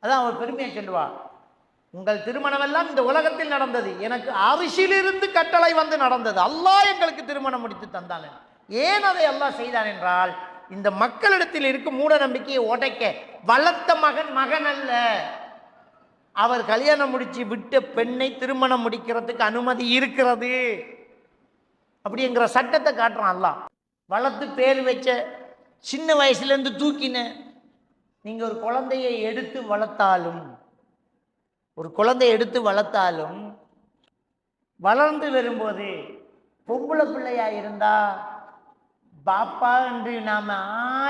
அதான் அவர் பெருமையை சொல்லுவா, உங்கள் திருமணம் எல்லாம் இந்த உலகத்தில் நடந்தது, எனக்கு அரிசிலிருந்து கட்டளை வந்து நடந்தது, அல்லாஹ் எங்களுக்கு திருமணம் முடித்து தந்தான். ஏன் அதை அல்லாஹ் செய்தான் என்றால், இந்த மக்களிடத்தில் இருக்கும் மூட நம்பிக்கையை உடைக்க. வளர்த்த மகன் அல்ல, அவர் கல்யாணம் முடிச்சு விட்ட பெண்ணை திருமணம் முடிக்கிறதுக்கு அனுமதி இருக்கிறது அப்படிங்கிற சட்டத்தை காட்டுறான் அல்லாஹ். வளர்த்து பேர் வச்ச, சின்ன வயசுலேருந்து தூக்கின. நீங்க ஒரு குழந்தையை எடுத்து வளர்த்தாலும் வளர்ந்து வரும்போது பொம்பளை பிள்ளையா இருந்தா பாப்பா என்று நாம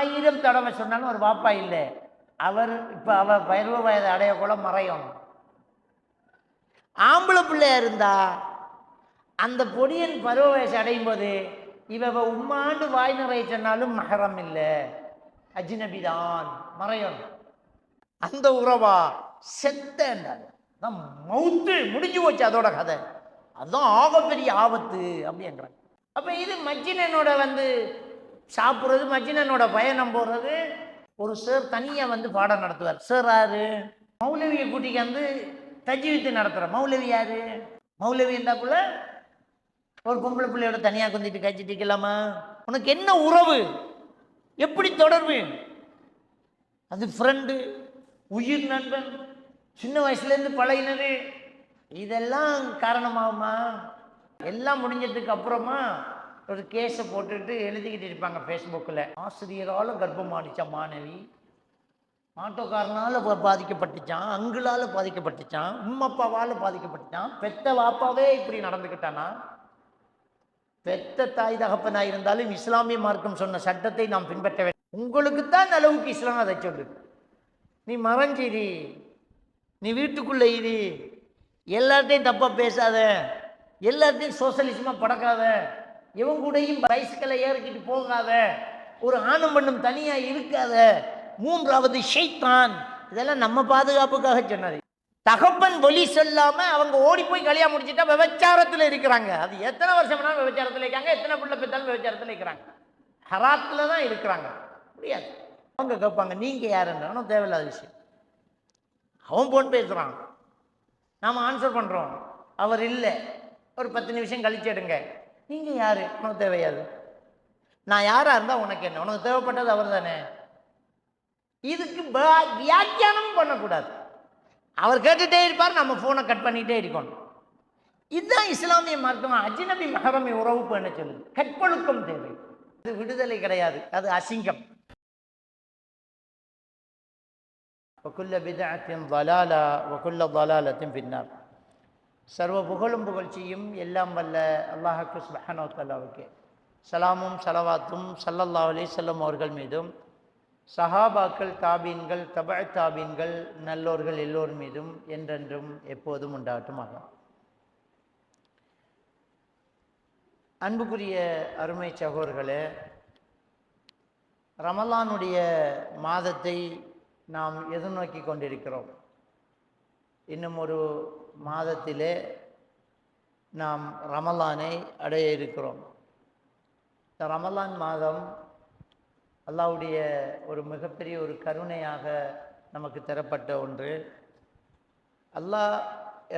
1000 தடவை சொன்னாலும் ஒரு பாப்பா இல்லை. அவர் இப்ப அவ பருவ வயது அடைய கூட மறையும். ஆம்பளை பிள்ளையா இருந்தா அந்த பொடியன் பருவ வயசு அடையும் போது இவ உம்மாண்டு வாய் நிறைய சொன்னாலும் மஹரம் இல்லை, அஜ்னபிதான், மறையும். அந்த உறவா செத்த மவுத்து முடிஞ்சு போச்சு, அதோட கதை. அதுதான் ஆகப்பெரிய ஆபத்து அப்படிங்கிறாங்க. அப்ப இது மஜ்னனோட சாப்பிட்றது, மஜ்னனோட பயணம் போறது. ஒரு சார் தனியா பாடம் நடத்துவார். சார் யாரு? மௌலவியை கூட்டிக்கு தஜ்வீத் நடத்துற மௌலவி யாரு? மௌலவி இருந்தாக்குள்ள ஒரு பொம்பளை பிள்ளையோட தனியா கொண்டுட்டு கழிச்சிட்டிக்கலாமா? உனக்கு என்ன உறவு, எப்படி தொடர்பு? அது ஃப்ரெண்டு, உயிர் நண்பன், சின்ன வயசுலேருந்து பழகினது. இதெல்லாம் காரணமாகுமா? எல்லாம் முடிஞ்சதுக்கு அப்புறமா ஒரு கேஸை போட்டுட்டு எழுதிக்கிட்டு இருப்பாங்க ஃபேஸ்புக்கில். ஆசிரியரால் கர்ப்பமாடிச்ச மாணவி, ஆட்டோக்காரனால் பாதிக்கப்பட்டுச்சான், அங்குளால் பாதிக்கப்பட்டுச்சான், உம்மப்பாவால் பாதிக்கப்பட்டுச்சான், பெத்த வாப்பாவே இப்படி நடந்துக்கிட்டானா. பெத்த தாய் தகப்பனாக இருந்தாலும் இஸ்லாமிய மார்க்கம் சொன்ன சட்டத்தை நாம் பின்பற்ற வேண்டும். உங்களுக்கு தான் அளவுக்கு இஸ்லாம் அதை சொல்லு. நீ மறைஞ்சிரி, நீ வீட்டுக்குள்ள இரு, எல்லாத்தையும் தப்பா பேசாத, எல்லாத்தையும் சோசியலிசமா படக்காத, இவங்க கூடயும் பைஸ்களை ஏறிக்கிட்டு போகாத, ஒரு ஆணும் பெண்ணும் தனியா இருக்காத, மூன்றாவது ஷைத்தான். இதெல்லாம் நம்ம பாதுகாப்புக்காக சொன்னது. தகப்பன் ஒலி சொல்லாம அவங்க ஓடி போய் கல்யாணம் முடிச்சுட்டா விபச்சாரத்தில் இருக்கிறாங்க. அது எத்தனை வருஷம் விபச்சாரத்தில் இருக்காங்க, எத்தனை பிள்ளை பெற்றாலும் விபச்சாரத்தில் இருக்கிறாங்க, ஹராத்துல தான் இருக்கிறாங்க. முடியாது. அவங்க கேட்பாங்க, நீங்க யாருன்னு. தேவையில்லாத விஷயம். அவன் போன் பேசுறான், நாம ஆன்சர் பண்றோம், அவர் இல்லை. ஒரு 10 நிமிஷம் கழிச்சு எடுங்க. நீங்க யாரு? உனக்கு தேவையாது. நான் யாரா இருந்தா உனக்கு என்ன? உனக்கு தேவைப்பட்டது அவர் தானே. இதுக்கு வியாக்கியானம் பண்ணக்கூடாது. அவர் கேட்டுட்டே இருப்பார், நம்ம போனை கட் பண்ணிட்டே இருக்கணும். இதுதான் இஸ்லாமிய மார்க்கம். அஜ்னபி மஹரமை உறவு பண்ண சொல்லுது. கற்பொழுக்கம் தேவை. அது விடுதலை கிடையாது, அது அசிங்கம். وكل بدعة ضلالة وكل ضلالة في النار. சர்வ புகழும் புகழ்ச்சியும் எல்லாம் வல்ல அல்லாஹ்வுக்கு சுப்ஹானஹு வ தஆலாவுக்கு சலாமும் சலவாத்தும் ஸல்லல்லாஹு அலைஹி வஸல்லம் அவர்கள் மீதும், சஹாபாக்கள், தாபீன்கள், தபஅ தாபீன்கள், நல்லோர்கள் எல்லோர் மீதும் என்றென்றும் எப்போதும் உண்டாகட்டுமாக. அன்புக்குரிய அருமை சகோதரர்களே, ரமலானுடைய மாதத்தை நாம் எதிர்நோக்கி கொண்டிருக்கிறோம். இன்னும் ஒரு மாதத்திலே நாம் ரமலானை அடைய இருக்கிறோம். இந்த ரமலான் மாதம் அல்லாஹ்வுடைய ஒரு மிகப்பெரிய ஒரு கருணையாக நமக்கு தரப்பட்ட ஒன்று. அல்லாஹ்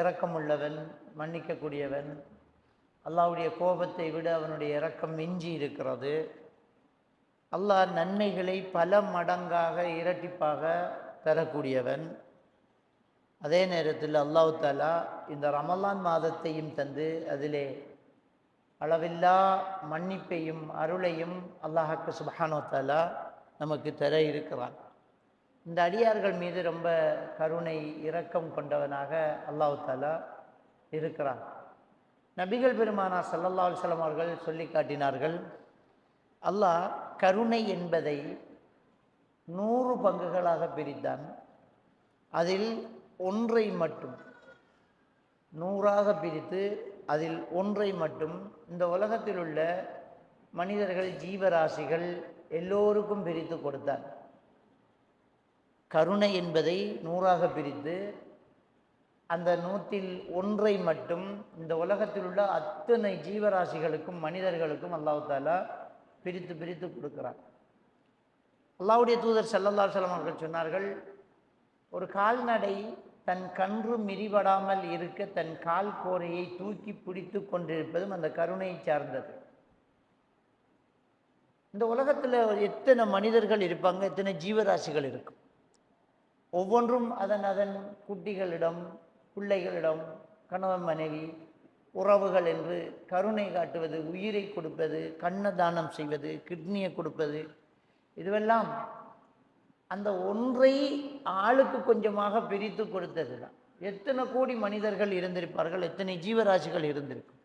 இரக்கமுள்ளவன், மன்னிக்கக்கூடியவன். அல்லாஹ்வுடைய கோபத்தை விட அவனுடைய இரக்கம் மிஞ்சி இருக்கிறது. அல்லாஹ் நன்மைகளை பல மடங்காக இரட்டிப்பாக தரக்கூடியவன். அதே நேரத்தில் அல்லாஹ் தஆலா இந்த ரமலான் மாதத்தையும் தந்து அதிலே அளவில்லா மன்னிப்பையும் அருளையும் அல்லாஹ்வுக்கு சுப்ஹானஹு வ தஆலா நமக்கு தர இருக்கிறான். இந்த அடியார்கள் மீது ரொம்ப கருணை இரக்கம் கொண்டவனாக அல்லாஹ் தஆலா இருக்கிறான். நபிகள் பெருமானார் ஸல்லல்லாஹு அலைஹி வஸல்லம் அவர்கள் சொல்லி காட்டினார்கள், அல்லாஹ் கருணை என்பதை 100 பங்குகளாக பிரித்தான். அதில் ஒன்றை மட்டும் 100ஆக பிரித்து அதில் ஒன்றை மட்டும் இந்த உலகத்தில் உள்ள மனிதர்கள், ஜீவராசிகள் எல்லோருக்கும் பிரித்து கொடுத்தான். கருணை என்பதை 100ஆக பிரித்து அந்த 100ல் ஒன்றை மட்டும் இந்த உலகத்தில் உள்ள அத்தனை ஜீவராசிகளுக்கும் மனிதர்களுக்கும் அல்லாஹ் தஆலா பிரித்து பிரித்து கொடுக்கிறான். அல்லாஹ்வுடைய தூதர் ஸல்லல்லாஹு அலைஹி வஸல்லம் அவர்கள் சொன்னார்கள், ஒரு கால்நடை தன் கன்று மிதிபடாமல் இருக்க தன் கால் கோரையை தூக்கி பிடித்து கொண்டிருப்பதும் அந்த கருணையை சார்ந்தது. இந்த உலகத்தில் எத்தனை மனிதர்கள் இருப்பாங்க, எத்தனை ஜீவராசிகள் இருக்கும். ஒவ்வொன்றும் அதன் அதன் குட்டிகளிடம், பிள்ளைகளிடம், கணவன் மனைவி உறவுகள் என்று கருணை காட்டுவது, உயிரை கொடுப்பது, கண்ணை தானம் செய்வது, கிட்னியை கொடுப்பது, இதுவெல்லாம் அந்த ஒன்றை ஆளுக்கு கொஞ்சமாக பிரித்து கொடுத்தது தான். எத்தனை கோடி மனிதர்கள் இருந்திருப்பார்கள், எத்தனை ஜீவராசிகள் இருந்திருக்கும்.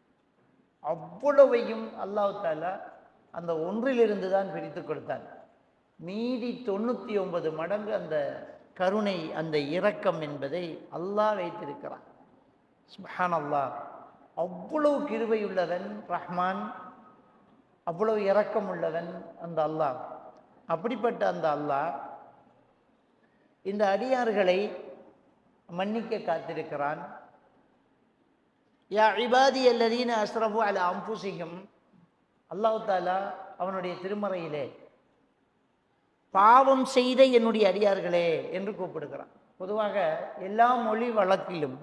அவ்வளவையும் அல்லாஹ் தஆலா அந்த ஒன்றிலிருந்து தான் பிரித்து கொடுத்தார். மீதி 99 மடங்கு அந்த கருணை, அந்த இரக்கம் என்பதை அல்லாஹ் வைத்திருக்கிறான். சுப்ஹானல்லாஹ். அவ்வளவு கிருபை உள்ளவன் ரஹ்மான், அவ்வளவு இரக்கம் உள்ளவன் அந்த அல்லாஹ். அப்படிப்பட்ட அந்த அல்லாஹ் இந்த அடியார்களை மன்னிக்க காத்திருக்கிறான். யா இபாதி அல்லதீன அஸ்ரஃபு அலா அன்ஃபுஸிஹிம், அல்லாஹ் தஆலா அவனுடைய திருமறையிலே பாவம் செய்த என்னுடைய அடியார்களே என்று கூப்பிடுகிறான். பொதுவாக எல்லா மொழி வழக்கிலும்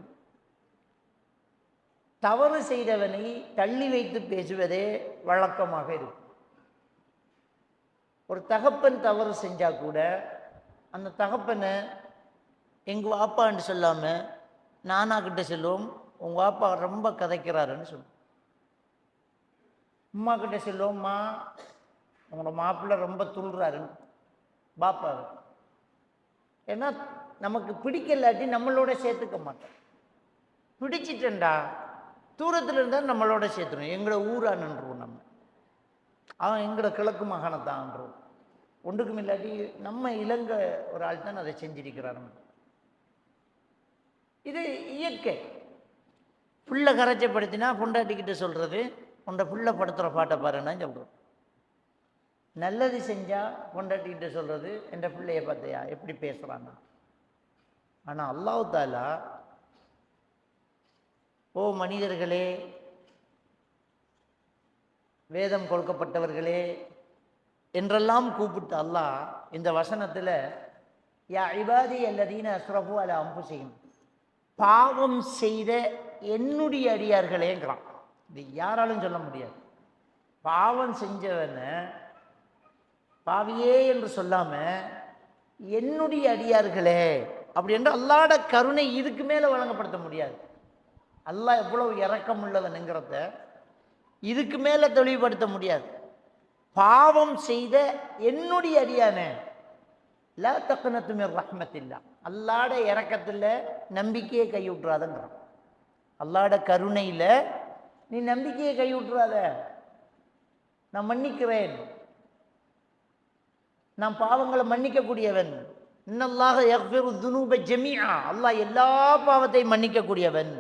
தவறு செய்தவனை தள்ளி வைத்து பேசுவதே வழக்கமாக இருக்கும். ஒரு தகப்பன் தவறு செஞ்சா கூட அந்த தகப்பனை எங்கள் வாப்பான்னு சொல்லாமல் நானா கிட்ட சொல்லுவோம், உங்கள் வாப்பா ரொம்ப கதைக்கிறாருன்னு சொல்லுவோம். அம்மா கிட்ட சொல்லுவோம்மா, உங்களோட மாப்பிள்ளை ரொம்ப துள்ளுறாருன்னு பாப்பா. ஏன்னா நமக்கு பிடிக்கலாட்டி நம்மளோட சேர்த்துக்க மாட்டோம். பிடிச்சிட்டேன்டா தூரத்தில் இருந்தால் நம்மளோட சேர்த்துடும். எங்களோட ஊரானுன்றோம், நம்ம அவன் எங்களோட கிழக்கு மாகாணத்தான்றோம். ஒன்றுக்கும் இல்லாட்டி நம்ம இலங்கை ஒரு ஆள் தான் அதை செஞ்சிருக்கிறார். இது இயற்கை. புள்ள கரைச்சப்படுத்தினா பொண்டாட்டிக்கிட்ட சொல்கிறது, உண்ட புள்ள படுத்துகிற பாட்டை பாருன்னா சொல்கிறோம். நல்லது செஞ்சால் பொண்டாட்டிக்கிட்ட சொல்கிறது, என்ற பிள்ளைய பார்த்தையா எப்படி பேசுகிறான்னா. ஆனால் அல்லாஹ் தஆலா, ஓ மனிதர்களே, வேதம் கொடுக்கப்பட்டவர்களே என்றெல்லாம் கூப்பிட்டு அல்லாஹ் இந்த வசனத்தில் யா இபாதி அல்லதீன அஸ்ரஃபு அலா அன்ஃபுஸிஹிம், பாவம் செய்த என்னுடைய அடியார்களேங்கிறான். இது யாராலும் சொல்ல முடியாது. பாவம் செஞ்சவனை பாவியே என்று சொல்லாம என்னுடைய அடியார்களே அப்படி என்று அல்லாஹ்வோட கருணை இதுக்கு மேலே வழங்கப்படுத்த முடியாது. அல்லாஹ் எவ்வளவு இரக்கம் உள்ளவனுங்கிறத இதுக்கு மேலே தெளிவுபடுத்த முடியாது. பாவம் செய்த என்னுடைய அடியானே, லா தக்னது மின் ரஹ்மத்தில்லா, அல்லாஹ்வோட இரக்கத்தில் நம்பிக்கையை கைவிட்டுறாதங்கிறான். அல்லாஹ்வோட கருணையில் நீ நம்பிக்கையை கைவிட்டுறாத, நான் மன்னிக்கிறேன், நான் பாவங்களை மன்னிக்கக்கூடியவன். இன்னல்லாஹ யக்ஃபிரு துனூப ஜமீஆ, அல்லாஹ் எல்லா பாவத்தையும் மன்னிக்கக்கூடியவன்.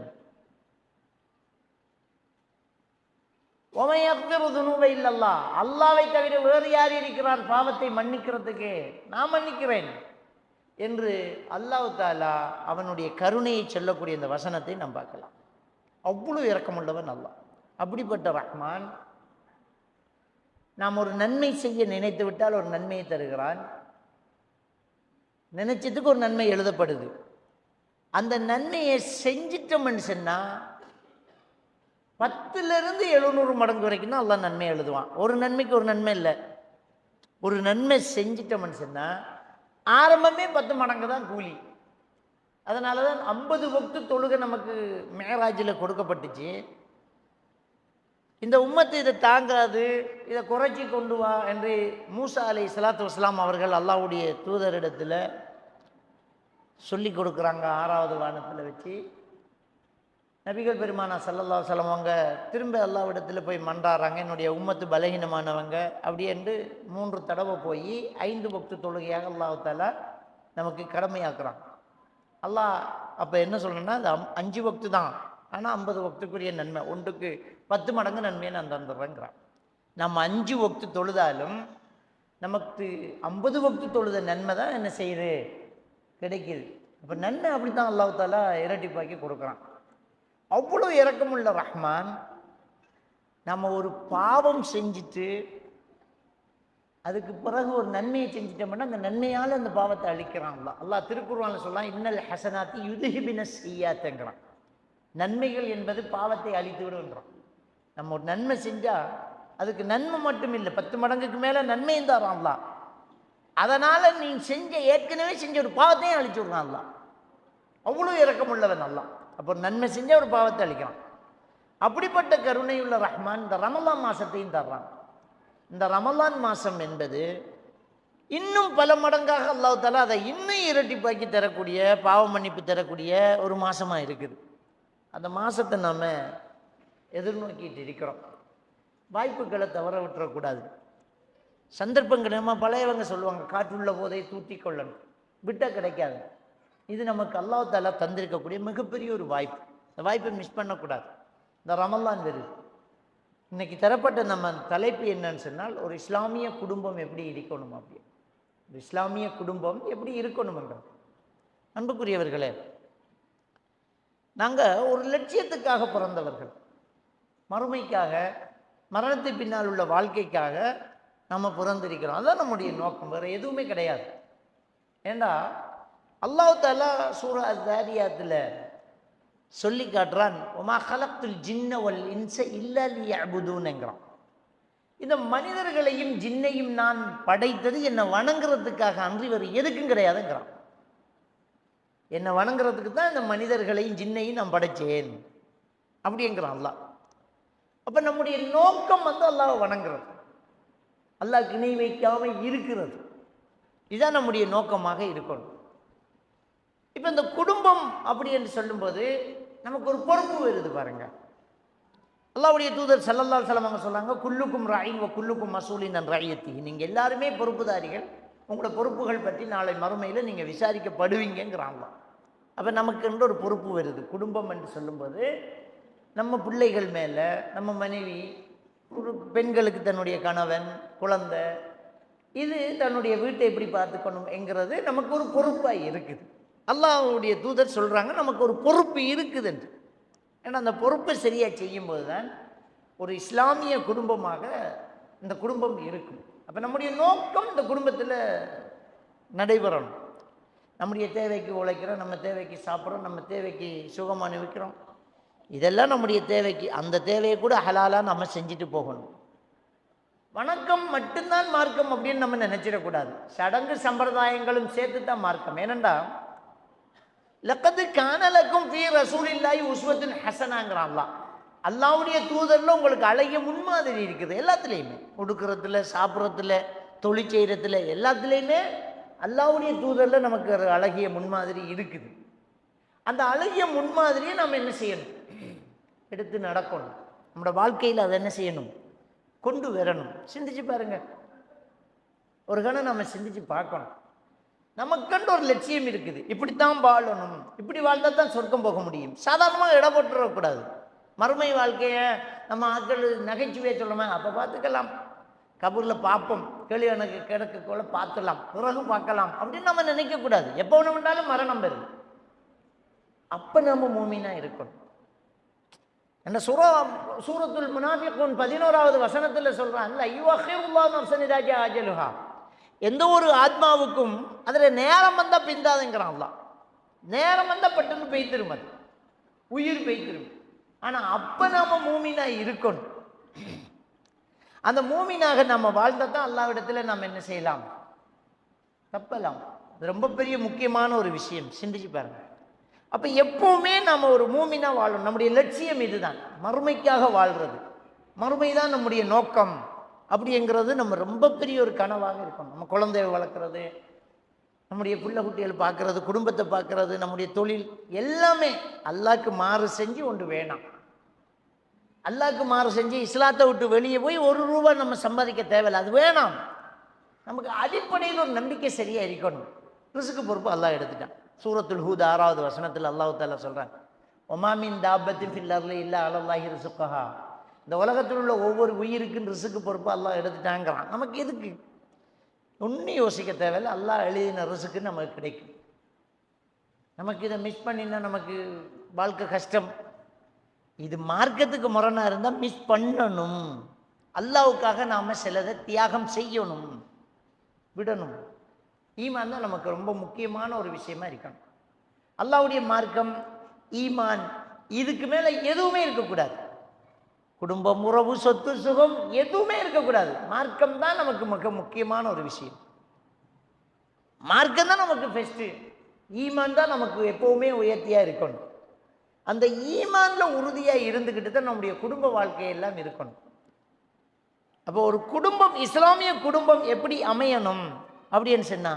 வமன் யக்ஃபிரு துனூப இல்லல்லாஹ், அல்லாஹ்வை தவிர வேறு யார் இருக்கிறார் பாவத்தை மன்னிக்கிறதுக்கு? நான் மன்னிக்கிறேன் என்று அல்லாஹ் தஆலா அவனுடைய கருணையை சொல்லக்கூடிய இந்த வசனத்தை நாம் பார்க்கலாம். அவ்வளவு இரக்கமுள்ளவன் அல்லாஹ். அப்படிப்பட்ட ரஹ்மான் நாம் ஒரு நன்மை செய்ய நினைத்து விட்டால் ஒரு நன்மையை தருகிறான். நினைச்சதுக்கு ஒரு நன்மை எழுதப்படுது. அந்த நன்மையை செஞ்சிட்டோம்னு சொன்னால் 10லிருந்து 700 மடங்கு வரைக்கும் தான் அல்லாஹ் நன்மை எழுதுவான். ஒரு நன்மைக்கு ஒரு நன்மை இல்லை. ஒரு நன்மை செஞ்சிட்டோம்னு சொன்னால் ஆரம்பமே 10 மடங்கு தான் கூலி. அதனால தான் 50 வக்து தொழுகை நமக்கு மேராஜில் கொடுக்கப்பட்டுச்சு. இந்த உம்மத்து இதை தாங்காது, இதை குறைச்சி கொண்டு வா என்று மூசா அலைஹிஸ்ஸலாத்து வஸ்ஸலாம் அவர்கள் அல்லாஹ்வுடைய தூதரிடத்தில் சொல்லி கொடுக்குறாங்க. 6வது வானத்தில் வச்சு நபிகள் பெருமானா ஸல்லல்லாஹு அலைஹி வஸல்லம் அவங்க திரும்ப அல்லாஹ்விடத்தில் போய் மன்றாடுறாங்க, என்னுடைய உம்மத்து பலகீனமானவங்க அப்படி என்று 3 தடவை போய் 5 வக்து தொழுகையாக அல்லாஹ் தஆலா நமக்கு கடமையாக்குறான். அல்லாஹ் அப்போ என்ன சொல்லணும்னா, அது 5 வக்து தான், ஆனால் 50 வக்துக்குரிய நன்மை, ஒன்றுக்கு 10 மடங்கு நன்மையை நான் தந்துடுறேங்கிறான். நம்ம 5 வக்து தொழுதாலும் நமக்கு 50 வக்து தொழுத நன்மை தான் என்ன செய்யுது, கிடைக்குது. அப்போ நன்மை அப்படி தான் அல்லாஹ் தஆலா இரட்டிப்பாக்கி கொடுக்குறான். அவ்வளோ இரக்கமுள்ள ரஹ்மான். நம்ம ஒரு பாவம் செஞ்சுட்டு அதுக்கு பிறகு ஒரு நன்மையை செஞ்சுட்டோம்னா அந்த நன்மையால் அந்த பாவத்தை அழிக்கிறான் அல்லாஹ். அல்லாஹ் திருக்குர்ஆன்ல சொல்லலாம், இன்னல் ஹசனாத்தி யுதுஹிபின ஸய்யாத்துங்கிறான். நன்மைகள் என்பது பாவத்தை அழித்து விடுன்றான். நம்ம ஒரு நன்மை செஞ்சா அதுக்கு நன்மை மட்டும் இல்லை, 10 மடங்குக்கு மேலே நன்மையும் தரான் அல்லாஹ். அதனால நீ ஏற்கனவே செஞ்ச ஒரு பாவத்தையும் அழிச்சு விடுறான் அல்லாஹ். அவ்வளோ இரக்கமுள்ளவன் அல்லாஹ். அப்போ நன்மை செஞ்ச ஒரு பாவத்தை அழிக்கிறான். அப்படிப்பட்ட கருணையுள்ள ரஹ்மான் இந்த ரமலான் மாசத்தையும் தர்றான். இந்த ரமலான் மாசம் என்பது இன்னும் பல மடங்காக அல்லாஹ் தஆலா அதை இன்னும் இரட்டிப்பாக்கி தரக்கூடிய, பாவ மன்னிப்பு தரக்கூடிய ஒரு மாசமா இருக்குது. அந்த மாசத்தை நாம எதிர்நோக்கிட்டு இருக்கிறோம். வாய்ப்புகளை தவற விட்டுறக்கூடாது. சந்தர்ப்பங்கள் நம்ம பழையவங்க சொல்லுவாங்க, காற்றுள்ள போதை தூத்தி கொள்ளணும், விட்ட கிடைக்காது. இது நமக்கு அல்லாஹ் தஆலா தந்திருக்கக்கூடிய மிகப்பெரிய ஒரு வாய்ப்பு. இந்த வாய்ப்பை மிஸ் பண்ணக்கூடாது. இந்த ரமலான் வருது. இன்னைக்கு தரப்பட்ட நம்ம தலைப்பு என்னன்னு சொன்னால், ஒரு இஸ்லாமிய குடும்பம் எப்படி இருக்கணும் அப்படி, ஒரு இஸ்லாமிய குடும்பம் எப்படி இருக்கணும்ன்றது. அன்புக்குரியவர்களே, நாங்கள் ஒரு லட்சியத்துக்காக பிறந்தவர்கள், மறுமைக்காக, மரணத்துக்கு பின்னால் உள்ள வாழ்க்கைக்காக நம்ம பிறந்திருக்கிறோம். அதுதான் நம்முடைய நோக்கம், வேறு எதுவுமே கிடையாது. ஏண்டா அல்லாஹ் தஆலா சூரா அஸ்-ஸாரியாத்தில் சொல்லி காட்டுறான், ஒமா கலக்துல் ஜின்ன வல் இன்ஸ இல்லா லியஅ்புதூன்ங்கிறான். இந்த மனிதர்களையும் ஜின்னையும் நான் படைத்தது என்னை வணங்குறதுக்காக அன்றி வேறு எதுக்கும் கிடையாதுங்கிறான். என்னை வணங்குறதுக்கு தான் இந்த மனிதர்களையும் ஜின்னையும் நான் படைச்சேன் அப்படிங்கிறான் அல்லாஹ். அப்போ நம்முடைய நோக்கம் அல்லாஹ்வை வணங்குறது, அல்லாஹ்க்கு இணை வைக்காமல் இருக்கிறது. இதுதான் நம்முடைய நோக்கமாக இருக்கணும். இப்போ இந்த குடும்பம் அப்படி என்று சொல்லும்போது நமக்கு ஒரு பொறுப்பு வருது பாருங்க. அல்லாஹ்வுடைய தூதர் ஸல்லல்லாஹு அலைஹி வஸல்லம் அவங்க சொன்னாங்க, குல்லுக்கும் ராயின் வ குல்லுக்கும் மஸூலின் அன் ரஅய்யத்திஹி. நீங்கள் எல்லாருமே பொறுப்புதாரிகள், உங்களோட பொறுப்புகள் பற்றி நாளை மறுமையில் நீங்கள் விசாரிக்கப்படுவீங்கிறாங்க. அப்போ நமக்கு என்று ஒரு பொறுப்பு வருது. குடும்பம் என்று சொல்லும்போது நம்ம பிள்ளைகள் மேலே, நம்ம மனைவி, பெண்களுக்கு தன்னுடைய கணவன், குழந்தை, இது தன்னுடைய வீட்டை எப்படி பார்த்துக்கணும் என்கிறது நமக்கு ஒரு பொறுப்பாக இருக்குது. அல்லாஹ்வுடைய தூதர் சொல்கிறாங்க நமக்கு ஒரு பொறுப்பு இருக்குது என்று. ஏன்னா அந்த பொறுப்பை சரியாக செய்யும்போது தான் ஒரு இஸ்லாமிய குடும்பமாக இந்த குடும்பம் இருக்கும். அப்போ நம்முடைய நோக்கம் இந்த குடும்பத்தில் நடைபெறணும். நம்முடைய தேவைக்கு உழைக்கிறோம், நம்ம தேவைக்கு சாப்பிட்றோம், நம்ம தேவைக்கு சுகம் அனுபவிக்கிறோம். இதெல்லாம் நம்முடைய தேவைக்கு, அந்த தேவையை கூட ஹலாலாக நம்ம செஞ்சுட்டு போகணும். வணக்கம் மட்டும்தான் மார்க்கம் அப்படின்னு நம்ம நினச்சிடக்கூடாது. சடங்கு சம்பிரதாயங்களும் சேர்த்து தான் மார்க்கம். ஏனெண்டா லக்கது கானலக்கும் ஃபீ ரசூலில்லாஹி உஸ்வத்துன் ஹஸனாங்கிறான் அல்லாஹ். அல்லாஹ்வுடைய தூதரில் உங்களுக்கு அழகிய முன்மாதிரி இருக்குது. எல்லாத்துலேயுமே, உடுக்கிறதுல, சாப்பிட்றதுல, தொழில் செய்கிறதுல, எல்லாத்துலேயுமே அல்லாஹ்வுடைய தூதரில் நமக்கு ஒரு அழகிய முன்மாதிரி இருக்குது. அந்த அழகிய முன்மாதிரியை நம்ம என்ன செய்யணும்? எடுத்து நடக்கணும். நம்மளோட வாழ்க்கையில் அதை என்ன செய்யணும்? கொண்டு வரணும். சிந்திச்சு பாருங்க, ஒரு கணம் நம்ம சிந்திச்சு பார்க்கணும். நமக்கண்டு ஒரு லட்சியம் இருக்குது, இப்படித்தான் வாழணும், இப்படி வாழ்ந்தால் தான் சொர்க்கம் போக முடியும். சாதாரணமாக இட போட்டுறக்கூடாது. மறுமை வாழ்க்கையை நம்ம ஆட்கள் நகைச்சுவையை சொல்லுமா, அப்போ பார்த்துக்கலாம், கபூரில் பார்ப்போம், கேள்வி எனக்கு கிடக்கக்குள்ள பார்த்துலாம், பிறகு பார்க்கலாம் அப்படின்னு நம்ம நினைக்கக்கூடாது. எப்போ ஒன்று பண்ணாலும் மரணம் வருது. அப்போ நம்ம மூமினா இருக்கணும். என்ன சூரத்துல் முனாஃபிகூன் 11வது வசனத்தில் சொல்கிறான், யுஅக்கிருல்லாஹு நஃப்ஸன் இதா ஜாஅ அஜலுஹா. எந்த ஒரு ஆத்மாவுக்கும் அதில் நேரம் வந்தால் பிந்தாதுங்கிறான் அல்லாஹ். நேரம் வந்தால் பட்டுன்னு பெய்திரும், அது உயிர் பெய்திரும். ஆனால் அப்போ நாம் மூமினா இருக்கணும். அந்த மூமினாக நம்ம வாழ்ந்தால் தான் அல்லாஹ்விடத்தில் நம்ம என்ன செய்யலாம்? தப்பலாம். அது ரொம்ப பெரிய முக்கியமான ஒரு விஷயம். சிந்திச்சு பாருங்க. அப்போ எப்பவுமே நம்ம ஒரு மூமினா வாழணும். நம்முடைய லட்சியம் இதுதான், மறுமைக்காக வாழ்கிறது. மறுமை தான் நம்முடைய நோக்கம் அப்படிங்கிறது நம்ம ரொம்ப பெரிய ஒரு கனவாக இருக்கணும். நம்ம குழந்தைய வளர்க்குறது, நம்முடைய பிள்ளை குட்டிகள் பார்க்குறது, குடும்பத்தை பார்க்குறது, நம்முடைய தொழில் எல்லாமே அல்லாஹ்க்கு மாறு செஞ்சு ஒன்று வேணாம். அல்லாஹ்க்கு மாறு செஞ்சு இஸ்லாத்தை விட்டு வெளியே போய் ₹1 நம்ம சம்பாதிக்க தேவையில்லை, அது வேணாம். நமக்கு அடிப்படையில் ஒரு நம்பிக்கை சரியாக இருக்கணும். ரிஸ்க்கு பொறுப்பு அல்லாஹ் எடுத்துட்டான். சூரத்துல் ஹூத் 6வது வசனத்தில் அல்லாஹ் தஆலா சொல்கிறான், ஒமா மின் தாபத்தின் ஃபில் அர்லி இல்லா அலல்லாஹி ரிஸ்குஹா. இந்த உலகத்தில் உள்ள ஒவ்வொரு உயிருக்கும் ரிஸ்க்கு பொறுப்பு அல்லாஹ் எடுத்துட்டாங்கிறான். நமக்கு எதுக்கு ஒன்றும் யோசிக்க தேவையில்லை, அல்லாஹ் எழுதின ரிஸ்க்கு நமக்கு கிடைக்கும். நமக்கு இதை மிஸ் பண்ணினா நமக்கு வாழ்க்கை கஷ்டம். இது மார்க்கத்துக்கு முரணாக இருந்தால் மிஸ் பண்ணணும். அல்லாஹ்வுக்காக நாம் சிலதை தியாகம் செய்யணும். விடணும். ஈமான் தான் நமக்கு ரொம்ப முக்கியமான ஒரு விஷயமா இருக்கணும். அல்லாஹ்வுடைய மார்க்கம், ஈமான், இதுக்கு மேல எதுவுமே இருக்கக்கூடாது. குடும்பம், உறவு, சொத்து, சுகம் எதுவுமே இருக்கக்கூடாது. மார்க்கம் தான் நமக்கு மிக முக்கியமான ஒரு விஷயம். மார்க்கம் தான் நமக்கு பெஸ்ட். ஈமான் தான் நமக்கு எப்பவுமே உயர்த்தியா இருக்கணும். அந்த ஈமான்ல உறுதியா இருந்துகிட்டு தான் நம்முடைய குடும்ப வாழ்க்கையெல்லாம் இருக்கணும். அப்போ ஒரு குடும்பம், இஸ்லாமிய குடும்பம் எப்படி அமையணும் அப்படின்னு சொன்னா,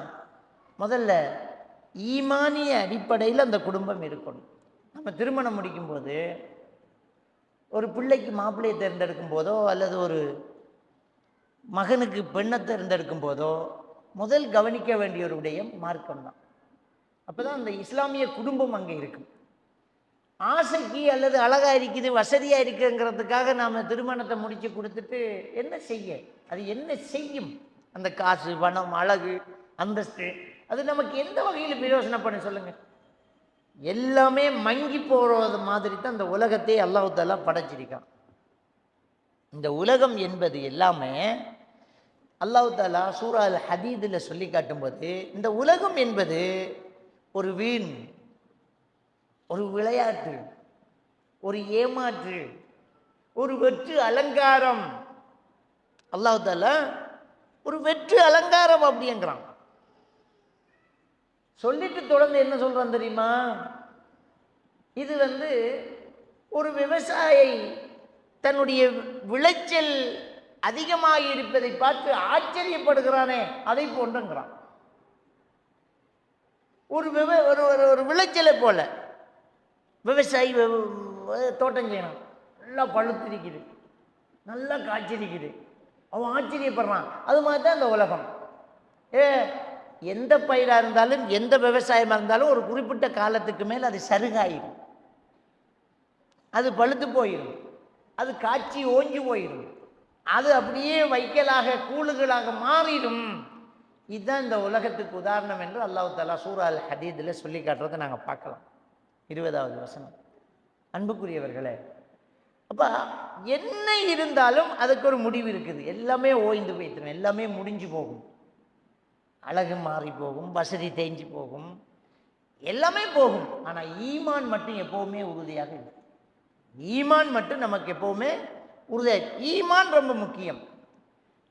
முதல்ல ஈமானிய அடிப்படையில் அந்த குடும்பம் இருக்கணும். நம்ம திருமணம் முடிக்கும் போது ஒரு பிள்ளைக்கு மாப்பிள்ளையை தேர்ந்தெடுக்கும் போதோ அல்லது ஒரு மகனுக்கு பெண்ணை தேர்ந்தெடுக்கும் போதோ முதல் கவனிக்க வேண்டிய ஒரு விடயம் மார்க்கம் தான். அப்போதான் அந்த இஸ்லாமிய குடும்பம் அங்கே இருக்கும். ஆசைக்கு அல்லது அழகா இருக்குது, வசதியா இருக்குங்கிறதுக்காக நாம திருமணத்தை முடிச்சு கொடுத்துட்டு என்ன செய்ய, அது என்ன செய்யும்? அந்த காசு, பணம், அழகு, அந்தஸ்து, அது நமக்கு எந்த வகையில் பிரயோஜனம் பண்ண சொல்லுங்க? எல்லாமே மங்கி போறது மாதிரி தான் இந்த உலகத்தை அல்லாஹ் தஆலா படைச்சிருக்கான். இந்த உலகம் என்பது எல்லாமே அல்லாஹ் தஆலா சூரா அல் ஹதீதுல சொல்லி காட்டும்போது, இந்த உலகம் என்பது ஒரு வீண், ஒரு விளையாட்டு, ஒரு ஏமாற்று, ஒரு வெற்று அலங்காரம். அல்லாஹ் தஆலா ஒரு வெற்று அலங்காரம் அப்படிங்கிறான். சொல்லிட்டு தொடர்ந்து என்ன சொல்றான் தெரியுமா? இது ஒரு விவசாயி தன்னுடைய விளைச்சல் அதிகமாக இருப்பதை பார்த்து ஆச்சரியப்படுகிறானே, அதை போன்றுங்கிறான். ஒரு விளைச்சலை போல விவசாயி தோட்டம் செய்யணும், நல்லா பழுத்திருக்குது, நல்லா காய்ச்சிருக்குது, அவன் ஆச்சரியப்படுறான். அது மாதிரி தான் இந்த உலகம். எந்த பயிராக இருந்தாலும், எந்த விவசாயமாக இருந்தாலும் ஒரு குறிப்பிட்ட காலத்துக்கு மேல் அது சருகாயிடும், அது பழுத்து போயிடும், அது காய்ச்சி ஓஞ்சி போயிடும், அது அப்படியே வைக்கலாக கூழுகளாக மாறிடும். இதுதான் இந்த உலகத்துக்கு உதாரணம் என்று அல்லாஹ் தஆலா சூரா அல் ஹதீதில் சொல்லி காட்டுறதை நாங்கள் பார்க்கலாம். 20வது வசனம். அன்புக்குரியவர்களே, அப்போ என்ன இருந்தாலும் அதுக்கு ஒரு முடிவு இருக்குது. எல்லாமே ஓய்ந்து போய்த்திரும், எல்லாமே முடிஞ்சு போகும், அழகு மாறி போகும், வசதி தேஞ்சு போகும், எல்லாமே போகும். ஆனால் ஈமான் மட்டும் எப்போவுமே உறுதியாக இருக்கும். ஈமான் மட்டும் நமக்கு எப்போவுமே உறுதியாக, ஈமான் ரொம்ப முக்கியம்.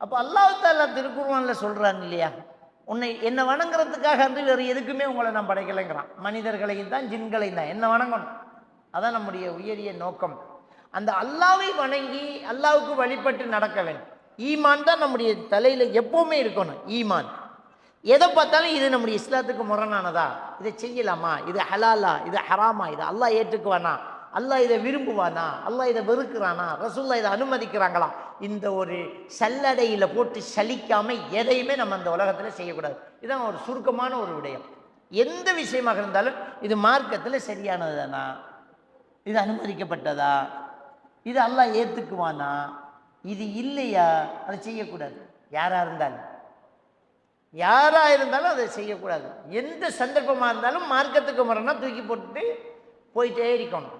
அப்போ அல்லாஹ் தஆலா திருக்குர்ஆனில் சொல்கிறான் இல்லையா, என்னை வணங்குறதுக்காக வேறு எதுக்குமே உங்களை நான் படைக்கலைங்கிறான். மனிதர்களையும் தான் ஜின்களையும் தான் என்ன வணங்கணும், அதான் நம்முடைய உயரிய நோக்கம். அந்த அல்லாஹ்வை வணங்கி அல்லாஹ்வுக்கு வழிபட்டு நடக்க வேண்டும். ஈமான் தான் நம்முடைய தலையில் எப்போவுமே இருக்கணும். ஈமான் எதை பார்த்தாலும் இது நம்முடைய இஸ்லாத்துக்கு முரணானதா, இதை செய்யலாமா, இது ஹலாலா, இது ஹராமா, இது அல்லாஹ் ஏற்றுக்குவானா, அல்லாஹ் இதை விரும்புவானா, அல்லாஹ் இதை வெறுக்கிறானா, ரசூலுல்லாஹ் இதை அனுமதிக்கிறாங்களா, இந்த ஒரு சல்லடையில் போட்டு சலிக்காம எதையுமே நம்ம அந்த உலகத்தில் செய்யக்கூடாது. இதுதான் ஒரு சுருக்கமான ஒரு விடயம். எந்த விஷயமாக இருந்தாலும் இது மார்க்கத்தில் சரியானது தானா, இது அனுமதிக்கப்பட்டதா, இது அல்லாஹ் ஏற்றுக்குவானா, இது இல்லையா, அதை செய்யக்கூடாது. யாராக இருந்தாலும் அதை செய்யக்கூடாது. எந்த சந்தர்ப்பமாக இருந்தாலும் மார்க்கத்துக்கு முறைனா தூக்கி போட்டுட்டு போயிட்டே இருக்கணும்.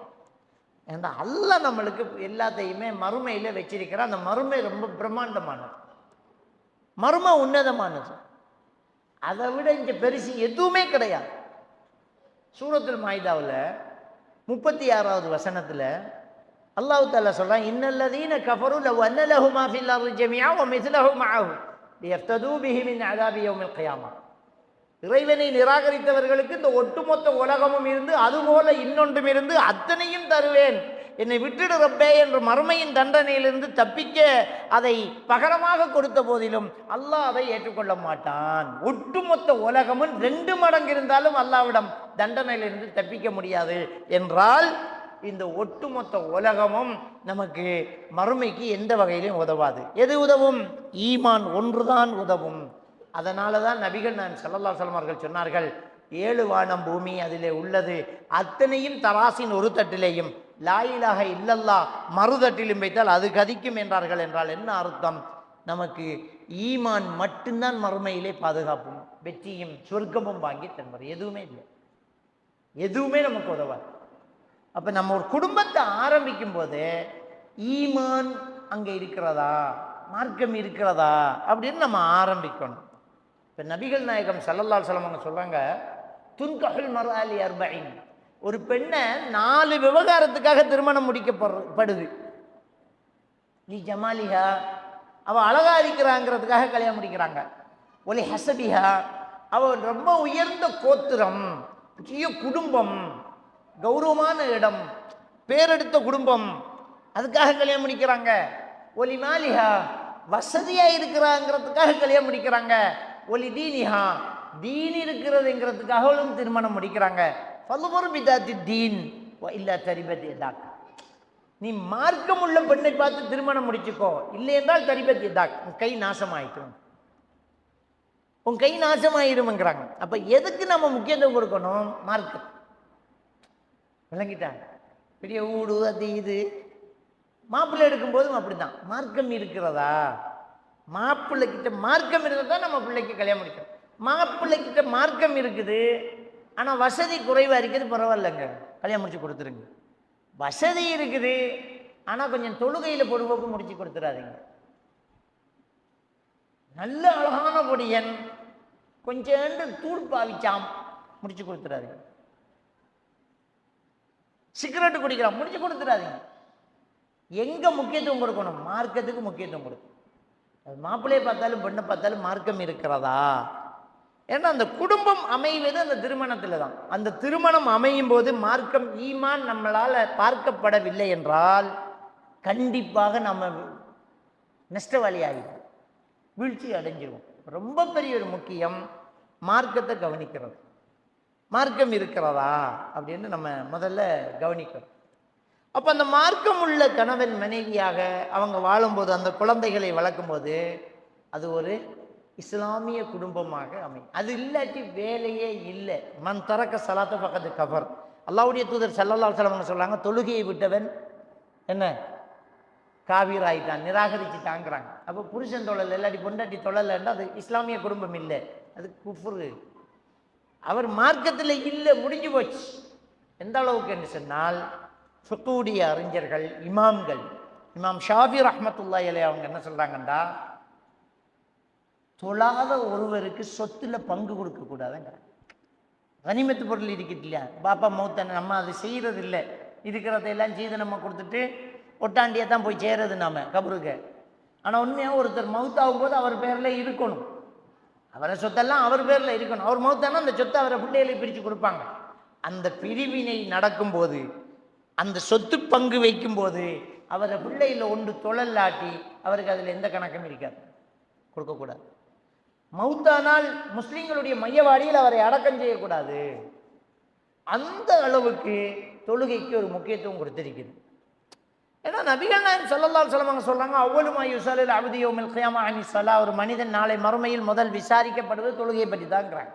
ஏன்னா அல்லாஹ் நம்மளுக்கு எல்லாத்தையுமே மறுமையில் வச்சிருக்கிற அந்த மறுமை ரொம்ப பிரம்மாண்டமானது, மறுமை உன்னதமானது. அதை விட இங்கே பெருசு எதுவுமே கிடையாது. சூரத்துல் மாயிதாவில் 36வது வசனத்தில் அல்லாஹ் தஆலா சொல்கிறான், இன்னல்லதீன கஃபரு லவ் அன்ன லஹும் மா ஃபில் அர்தி ஜமீஅ வ மிஸ்லஹு மஅஹு லியஃப்தது பிஹி மின் அஸாபி யௌமில் கியாமா. இறைவனை நிராகரித்தவர்களுக்கு இந்த ஒட்டுமொத்த உலகமும் இருந்து அதுபோல இன்னொன்றும் இருந்து அத்தனையும் தருவேன், என்னை விட்டுடு ரப்பே என்று மறுமையின் தண்டனையிலிருந்து தப்பிக்க அதை பகரமாக கொடுத்த போதிலும் அல்லாஹ் அதை ஏற்றுக்கொள்ள மாட்டான். ஒட்டுமொத்த உலகமும் 2 மடங்கு இருந்தாலும் அல்லாஹ்விடம் தண்டனையிலிருந்து தப்பிக்க முடியாது என்றால் இந்த ஒட்டுமொத்த உலகமும் நமக்கு மறுமைக்கு எந்த வகையிலும் உதவாது. எது உதவும்? ஈமான் ஒன்றுதான் உதவும். அதனால தான் நபிகள் நான் ஸல்லல்லாஹு அலைஹி வஸல்லம் அவர்கள் சொன்னார்கள், 7 வானம் பூமி அதிலே உள்ளது அத்தனையும் தராசின் ஒரு தட்டிலேயும் லா இலாஹ இல்லல்லாஹ் மறுதட்டிலும் வைத்தால் அது கதிக்கும் என்றார்கள். என்றால் என்ன அர்த்தம்? நமக்கு ஈமான் மட்டும்தான் மறுமையிலே பாதுகாப்பும் வெற்றியும் சொர்க்கமும் வாங்கி தருவார். எதுவுமே இல்லை, எதுவுமே நமக்கு உதவாது. அப்போ நம்ம ஒரு குடும்பத்தை ஆரம்பிக்கும் போது ஈமான் அங்கே இருக்கிறதா, மார்க்கம் இருக்கிறதா அப்படின்னு நம்ம ஆரம்பிக்கணும். இப்போ நபிகள் நாயகம் ஸல்லல்லாஹு அலைஹி வஸல்லம் அவங்க சொல்கிறாங்க, துன்கஹுல் மர்அ லி அர்பஇன், ஒரு பெண்ணை 4 விவகாரத்துக்காக திருமணம் முடிக்கப்படுது. லி ஜமாலிஹா, அவள் அழகா இருக்கிறாங்கிறதுக்காக கல்யாணம் முடிக்கிறாங்க. ஒலி ஹசபிஹா, அவள் ரொம்ப உயர்ந்த கோத்திரம், பெரிய குடும்பம், கௌரவமான இடம், பேரெடுத்த குடும்பம், அதுக்காக கல்யாணம் முடிக்கிறாங்க. ஒலி மாலிஹா, வசதியா இருக்கிறாங்கிறதுக்காக கல்யாணம் முடிக்கிறாங்க. ஒலி தீனிஹா, தீன் இருக்கிறதுங்கிறதுக்காகவும் திருமணம் முடிக்கிறாங்க. ஃபல்வர் பிதாத்தி தீன் வ இல்லா தரிபத் யதாக், நீ மார்க்கம் உள்ள பெண்ணை பார்த்து திருமணம் முடிச்சுக்கோ, இல்லை என்றால் தரிபத் யதாக், உன் கை நாசமாயிடும், உன் கை நாசமாயிரும்ங்கிறாங்க. அப்ப எதுக்கு நம்ம முக்கியத்துவம் கொடுக்கணும்? மார்க்கம். விளங்கிட்டாங்க? பெரிய ஊடு அது இது. மாப்பிள்ளை எடுக்கும்போதும் அப்படிதான், மார்க்கம் இருக்கிறதா, மாப்பிள்ளை கிட்ட மார்க்கம் இருக்கிறதா நம்ம பிள்ளைக்கு கல்யாணம் முடிக்கணும். மாப்பிள்ளை கிட்ட மார்க்கம் இருக்குது, ஆனால் வசதி குறைவாக இருக்குது, பரவாயில்லைங்க, கல்யாணம் முடிச்சு கொடுத்துருங்க. வசதி இருக்குது, ஆனால் கொஞ்சம் தொழுகையில் பொடுபோக்கு முடிச்சு கொடுத்துடாதீங்க. நல்ல அழகான பொடியன், கொஞ்சம் தூள் பாவிச்சாம், முடிச்சு கொடுத்துடாதீங்க. சிகரெட்டு குடிக்கிறான், முடிச்சு கொடுத்துடாதீங்க. எங்க முக்கியத்துவம் கொடுக்கணும்? மார்க்கத்துக்கு முக்கியத்துவம் கொடுக்கணும். அது மாப்பிள்ளையை பார்த்தாலும் பெண்ணை பார்த்தாலும் மார்க்கம் இருக்கிறதா? ஏன்னா அந்த குடும்பம் அமைவது அந்த திருமணத்தில் தான். அந்த திருமணம் அமையும் போது மார்க்கம் ஈமான் நம்மளால் பார்க்கப்படவில்லை என்றால் கண்டிப்பாக நம்ம நஷ்டவாளி ஆகிடும், வீழ்ச்சி அடைஞ்சிருவோம். ரொம்ப பெரிய ஒரு முக்கியம் மார்க்கத்தை கவனிக்கிறது. மார்க்கம் இருக்கிறதா அப்படின்னு நம்ம முதல்ல கவனிக்கணும். அப்போ அந்த மார்க்கம் உள்ள கணவன் மனைவியாக அவங்க வாழும்போது, அந்த குழந்தைகளை வளர்க்கும்போது, அது ஒரு இஸ்லாமிய குடும்பமாக அமையும். அது இல்லாட்டி வேலையே இல்லை. மன் தரக்க சலாத்த பக்கத்து கபர், அல்லாஹ்வுடைய தூதர் ஸல்லல்லாஹு அலைஹி வஸல்லம் சொல்றாங்க, தொழுகையை விட்டவன் என்ன காபீர் ஆயிட்டான், நிராகரிச்சுட்டாங்கிறாங்க. அப்போ புருஷன் தொழல் இல்லாட்டி பொண்டாட்டி தொழலைன்னா அது இஸ்லாமிய குடும்பம் இல்லை, அது குஃப்ரு. அவர் மார்க்கத்தில் இல்லை, முடிஞ்சு போச்சு. எந்த அளவுக்கு என்று சொன்னால், ஃபிக்ஹுடைய அறிஞர்கள், இமாம்கள், இமாம் ஷாஃபி ரஹ்மத்துல்லாஹி அலைஹி அவங்க என்ன சொல்றாங்கன்னா, தொழாத ஒருவருக்கு சொத்துல பங்கு கொடுக்க கூடாதுங்க. கனிமத்து பொருள் இருக்குது இல்லையா, பாப்பா மௌத்தனை நம்ம அது செய்யறது இல்லை, இருக்கிறதையெல்லாம் செய்து நம்ம கொடுத்துட்டு ஒட்டாண்டியை தான் போய் சேருது நாம கபருக்கு. ஆனால் உண்மையாக ஒருத்தர் மௌத்தாகும் போது அவர் பேரில் இருக்கணும், அவரை சொத்தெல்லாம் அவர் பேரில் இருக்கணும். அவர் மௌத்தானா அந்த சொத்தை அவரை பிள்ளைகளை பிரித்து கொடுப்பாங்க. அந்த பிரிவினை நடக்கும்போது, அந்த சொத்து பங்கு வைக்கும்போது அவரை பிள்ளையில் ஒன்று தொழல்லாட்டி அவருக்கு அதில் எந்த கணக்கும் இருக்காது, கொடுக்கக்கூடாது. மௌத்தானால் முஸ்லீம்களுடைய மையவாடியில் அவரை அடக்கம் செய்யக்கூடாது. அந்த அளவுக்கு தொழுகைக்கு ஒரு முக்கியத்துவம் கொடுத்திருக்குது. ஏன்னா நபிகள் நாயகம் ஸல்லல்லாஹு அலைஹி வஸல்லம் சொல்றாங்க, அவ்வளவு மா யுஸல்லில் அப்து யௌமில் கியாமா அனி ஸலா, ஒரு மனிதன் நாளை மறுமையில் முதல் விசாரிக்கப்படுவது தொழுகையை பற்றி தான்ங்கிறாங்க.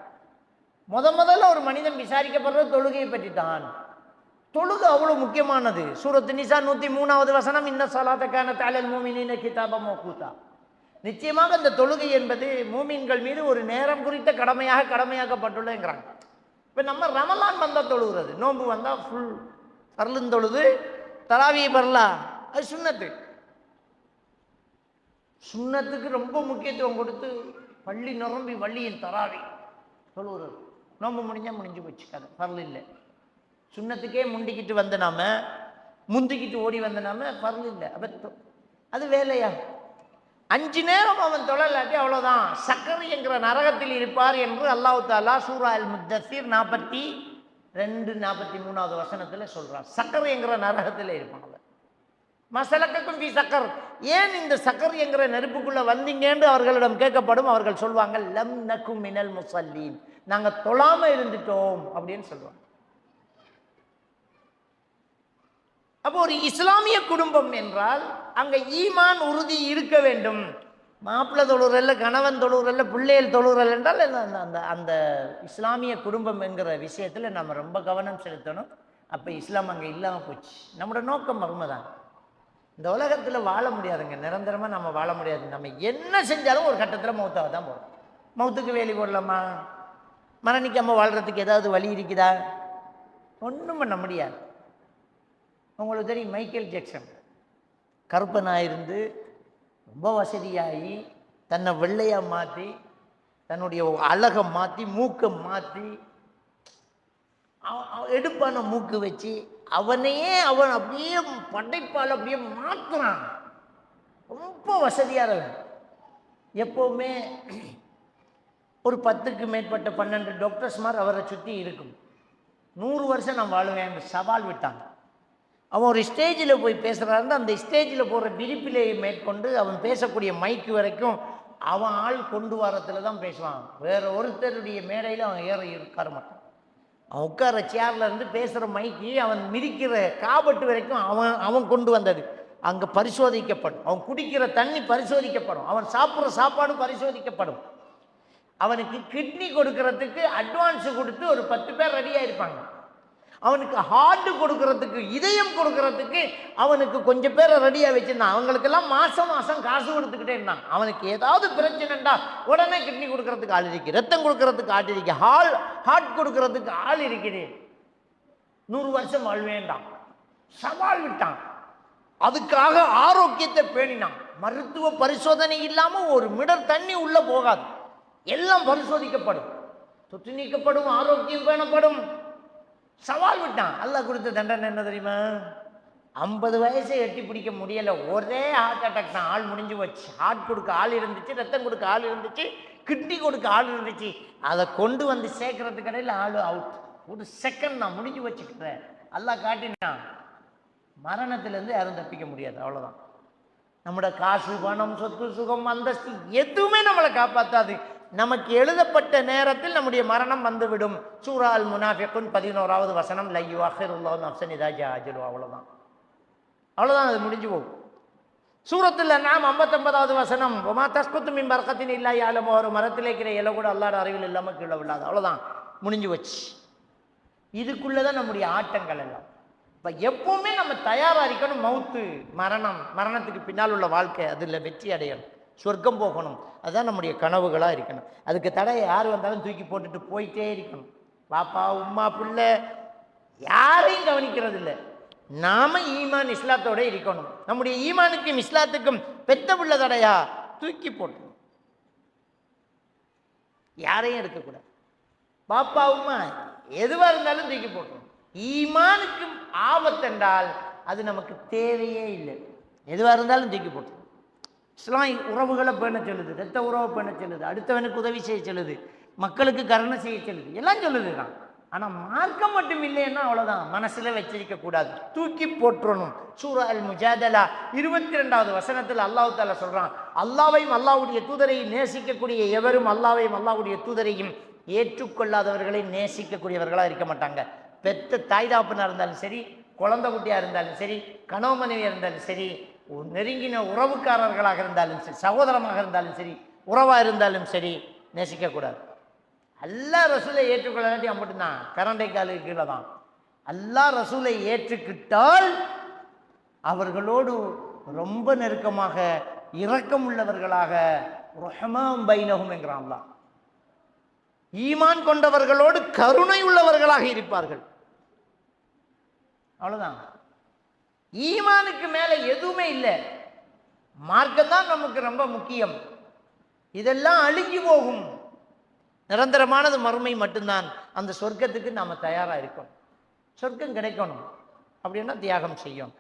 முதல்ல ஒரு மனிதன் விசாரிக்கப்படுறது தொழுகையை பற்றி தான். தொழுகை அவ்வளவு முக்கியமானது. சூரத்து நிசா 103வது வசனம், இன்ன ஸலாத்த கானத் அலல் முஃமினீன கிதாபம் மவ்கூதா, நிச்சயமாக இந்த தொழுகை என்பது மூமின்கள் மீது ஒரு நேரம் குறித்த கடமையாக்கப்பட்டுள்ளதுங்கிறாங்க. இப்போ நம்ம ரமலான் வந்தால் தொழுகிறது, நோன்பு வந்தால் ஃபுல் பர்லுன்னு தொழுது, தராவியை பரலா, அது சுன்னத்து. சுன்னத்துக்கு ரொம்ப முக்கியத்துவம் கொடுத்து பள்ளி நிரம்பி வள்ளியின் தராவி தொழுகிறது. நோன்பு முடிஞ்சால் முடிஞ்சு போச்சு, கதை பரல் இல்லை. சுண்ணத்துக்கே முண்டிக்கிட்டு வந்த நாம, முந்திக்கிட்டு ஓடி வந்த நாம பரல் இல்லை. அப்போ அது வேலையா? 5 நேரம் அவன் தொழலாட்டி அவ்வளோதான், சக்கரை என்கிற நரகத்தில் இருப்பார் என்று அல்லாஹ் தஆலா சூரா அல் முத்தஸிர் 42, 43வது வசனத்தில் சொல்றான். சக்கரை என்கிற நரகத்தில் இருப்பான். மசலக்கக்கும் ஃபீ சக்கர், ஏன் இந்த சக்கர் என்கிற நெருப்புக்குள்ள வந்தீங்கன்னு அவர்களிடம் கேட்கப்படும். அவர்கள் சொல்வாங்க, லம் நக்கும் மினல் முஸல்லீன், நாங்கள் தொழாம இருந்துட்டோம் அப்படின்னு சொல்லுவாங்க. அப்போ ஒரு இஸ்லாமிய குடும்பம் என்றால் அங்கே ஈமான் உறுதி இருக்க வேண்டும். மாப்பிள்ளை தொழுறல்ல, கணவன் தொழுறல்ல, பிள்ளைகள் தொழுறல் என்றால் அந்த அந்த இஸ்லாமிய குடும்பம் என்கிற விஷயத்தில் நம்ம ரொம்ப கவனம் செலுத்தணும். அப்போ இஸ்லாம் அங்கே இல்லாமல் போச்சு. நம்மளோட நோக்கம் மர்மதான். இந்த உலகத்தில் வாழ முடியாதுங்க, நிரந்தரமாக நம்ம வாழ முடியாது. நம்ம என்ன செஞ்சாலும் ஒரு கட்டத்தில் மௌத்தாக தான் போகிறோம். மௌத்துக்கு வேலி போடலாமா? மரணிக்காமல் வாழ்கிறதுக்கு ஏதாவது வழி இருக்குதா? ஒன்றும் பண்ண முடியாது. உங்களுக்கு தெரியும், மைக்கேல் ஜாக்சன் கருப்பனாக இருந்து ரொம்ப வசதியாகி தன்னை வெள்ளையாக மாற்றி தன்னுடைய அழகை மாற்றி மூக்கை மாற்றி எடுப்பான மூக்கு வச்சு அவனையே அவன் அப்படியே படைப்பால் அப்படியே மாற்றுறான். ரொம்ப வசதியாக இருக்கும். எப்போவுமே ஒரு 10க்கு மேற்பட்ட 12 டாக்டர்ஸ் மாதிரி அவரை சுற்றி இருக்கும். 100 வருஷம் நான் வாழுவேன் சவால் விட்டான். அவன் ஒரு ஸ்டேஜில் போய் பேசுகிறாருன்னா அந்த ஸ்டேஜில் போகிற விரிப்பிலே மேற்கொண்டு அவன் பேசக்கூடிய மைக்கு வரைக்கும் அவன் ஆள் கொண்டு வரத்தில் தான் பேசுவான். வேற ஒருத்தருடைய மேடையில் அவன் ஏற உட்கார மாட்டான். அவன் உட்கார சேர்ல இருந்து பேசுகிற மைக்கு அவன் மிதிக்கிற காபட்டு வரைக்கும் அவன் கொண்டு வந்தது அங்கே பரிசோதிக்கப்படும். அவன் குடிக்கிற தண்ணி பரிசோதிக்கப்படும். அவன் சாப்பிட்ற சாப்பாடு பரிசோதிக்கப்படும். அவனுக்கு கிட்னி கொடுக்கறதுக்கு அட்வான்ஸ் கொடுத்து ஒரு 10 பேர் ரெடியாக இருப்பாங்க. அவனுக்கு ஹார்ட் கொடுக்கறதுக்கு இதயம் கொடுக்கறதுக்கு அவனுக்கு கொஞ்சம் பேரை ரெடியாக வச்சுருந்தான். அவங்களுக்கெல்லாம் மாதம் மாதம் காசு கொடுத்துக்கிட்டே இருந்தான். அவனுக்கு ஏதாவது பிரச்சனைண்டா உடனே கிட்னி கொடுக்கறதுக்கு ஆள் இருக்கு, ரத்தம் கொடுக்கறதுக்கு ஆள் இருக்கு, ஹார்ட் கொடுக்கறதுக்கு ஆள் இருக்குது. 100 வருஷம் வாழ்வேண்டான். சவால் விட்டான். அதுக்காக ஆரோக்கியத்தை பேணினான். மருத்துவ பரிசோதனை இல்லாமல் ஒரு மிடர் தண்ணி உள்ள போகாது. எல்லாம் பரிசோதிக்கப்படும், தொற்று நீக்கப்படும், ஆரோக்கியம் பேணப்படும். சவால் விட்டான். அல்லாஹ் கொடுத்த தண்டனை என்ன தெரியுமா? 50 வயசை எட்டி பிடிக்க முடியலை, ஒரே ஹார்ட் அட்டாக் தான். ஆள் முடிஞ்சு வச்சு. ஹார்ட் கொடுக்க ஆள் இருந்துச்சு, ரத்தம் கொடுக்க ஆள் இருந்துச்சு, கிட்னி கொடுக்க ஆள் இருந்துச்சு. அதை கொண்டு வந்து சேர்க்கறதுக்கு இடையில் ஆள் அவுட். ஒரு செகண்ட் நான் முடிஞ்சு வச்சுக்கிறேன். அல்லாஹ் காட்டினான். மரணத்திலேருந்து யாரும் தப்பிக்க முடியாது. அவ்வளோதான். நம்மளோட காசு, பணம், சொத்து, சுகம், அந்தஸ்து எதுவுமே நம்மளை காப்பாற்றாது. நமக்கு எழுதப்பட்ட நேரத்தில் நம்முடைய மரணம் வந்துவிடும். சூரா அல் முனாஃபிகுன் 11வது வசனம், லா யுஅக்கிருல்லாஹு நஃப்ஸன் இதா ஜாஅ அஜலுஹா. அவ்வளோதான், அது முடிஞ்சு போகும். சூரத்துல் அன்ஆம் 59வது வசனம், வமா தஸ்குத்து மின் பர்கத்தின் இல்லா யஅலமுஹா. ஒரு மரத்தில் இருக்கிற இலை கூட அல்லாஹ்வோட அறிவில் இல்லாமல் கீழே விழாது. அவ்வளோதான், முடிஞ்சு வச்சு. இதுக்குள்ளே தான் நம்முடைய ஆட்டங்கள் எல்லாம். இப்போ எப்பவுமே நம்ம தயாராக இருக்கணும். மவுத்து, மரணத்துக்கு பின்னால் உள்ள வாழ்க்கை, அதில் வெற்றி அடையணும், சொர்க்கம் போகணும். அதுதான் நம்முடைய கனவுகளாக இருக்கணும். அதுக்கு தடையை யார் வந்தாலும் தூக்கி போட்டுட்டு போயிட்டே இருக்கணும். பாப்பா, உம்மா, பிள்ளை யாரையும் கவனிக்கிறது இல்லை. நாம ஈமான் இஸ்லாத்தோட இருக்கணும். நம்முடைய ஈமானுக்கும் இஸ்லாத்துக்கும் பெத்த பிள்ளை தடையா தூக்கி போட்டணும். யாரையும் எடுக்கக்கூடாது. பாப்பா, உம்மா எதுவாக இருந்தாலும் தூக்கி போட்டணும். ஈமானுக்கும் ஆபத்தென்றால் அது நமக்கு தேவையே இல்லை. எதுவாக இருந்தாலும் தூக்கி போட்டு. இஸ்லாம் உறவுகளை பேண சொல்லுது, ரத்த உறவை பேண சொல்லுது, அடுத்தவனுக்கு உதவி செய்ய சொல்லுது, மக்களுக்கு கருணை செய்ய சொல்லுது, எல்லாம் சொல்லுது தான். ஆனால் மார்க்கம் மட்டும் இல்லைன்னா அவ்வளோதான், மனசில் வச்சிருக்க கூடாது, தூக்கி போட்டுறணும். சூரா அல் முஜாதலா 22வது வசனத்தில் அல்லாஹ் தஆலா சொல்கிறான், அல்லாஹ்வையும் அல்லாஹ்வுடைய தூதரையும் நேசிக்கக்கூடிய எவரும் அல்லாஹ்வையும் அல்லாஹ்வுடைய தூதரையும் ஏற்றுக்கொள்ளாதவர்களை நேசிக்கக்கூடியவர்களாக இருக்க மாட்டாங்க. பெத்த தாய் தாப்பனாக இருந்தாலும் சரி, குழந்தை குட்டியாக இருந்தாலும் சரி, கணவன் மனைவியாக இருந்தாலும் சரி, நெருங்கின உறவுக்காரர்களாக இருந்தாலும் சரி, சகோதரமாக இருந்தாலும் சரி, உறவாக இருந்தாலும் சரி, நேசிக்கக்கூடாது. அல்லாஹ் ரசூலை ஏற்றுக்கொள்ளாட்டி மட்டும்தான் கரண்டை காலுக்கு கீழே தான். அல்லாஹ் ரசூலை ஏற்றுக்கிட்டால் அவர்களோடு ரொம்ப நெருக்கமாக, இரக்கம் உள்ளவர்களாக, ரஹ்மான் பைனஹும் என்கிறான் அல்லாஹ். ஈமான் கொண்டவர்களோடு கருணை உள்ளவர்களாக இருப்பார்கள். அவ்வளவுதான். ஈமானுக்கு மேல எதுவுமே இல்லை. மார்க்கம் தான் நமக்கு ரொம்ப முக்கியம். இதெல்லாம் அழிஞ்சு போகும். நிரந்தரமானது மறுமை மட்டும்தான். அந்த சொர்க்கத்துக்கு நாம தயாரா இருக்கணும். சொர்க்கம் கிடைக்கணும் அப்படின்னா தியாகம் செய்யணும்,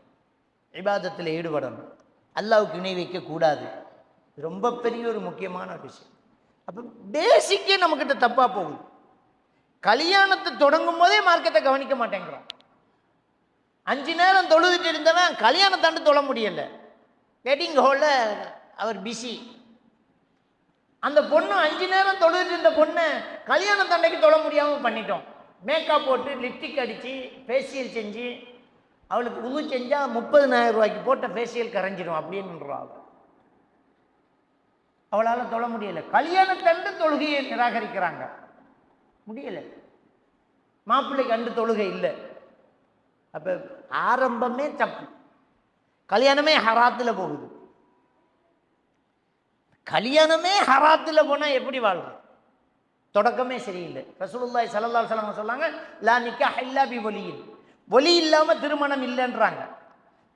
இபாதத்தில் ஈடுபடணும், அல்லாஹ்வுக்கு இணை வைக்க கூடாது. ரொம்ப பெரிய ஒரு முக்கியமான விஷயம். அப்போ பேசிக்கே நம்மக்கிட்ட தப்பாக போகுது. கல்யாணத்தை தொடங்கும் போதே மார்க்கத்தை கவனிக்க மாட்டேங்கிறோம். 5 நேரம் தொழுதுட்டு இருந்தவன் கல்யாணத்தாண்டு தொழ முடியலை. வெட்டிங் ஹாலில் அவர் பிஸி. அந்த பொண்ணு 5 நேரம் தொழுதுட்டு இருந்த பொண்ணை கல்யாண தண்டைக்கு தொழ முடியாமல் பண்ணிட்டோம். மேக்கப் போட்டு, லிப்டிக் அடித்து, ஃபேஷியல் செஞ்சு, அவளுக்கு உது செஞ்சால் 30,000 ரூபாய்க்கு போட்ட ஃபேஷியல் கரைஞ்சிடும் அப்படின்றாள். அவளால் தொழ முடியலை. கல்யாணத்தண்டு தொழுகையை நிராகரிக்கிறாங்க, முடியலை. மாப்பிள்ளைக்கு அண்டு தொழுகை இல்லை. அப்போ ஆரம்பமே தப்பு. கல்யாணமே ஹராத்தில் போகுது. கல்யாணமே ஹராத்தில் போனால் எப்படி வாழ்றது? தொடக்கமே சரியில்லை. ரசூலுல்லாஹி ஸல்லல்லாஹு அலைஹி வஸல்லம் சொன்னாங்க, லா நிக்காஹ் இல்லா பி வலியின். ஒலி இல்லாமல் திருமணம் இல்லைன்றாங்க.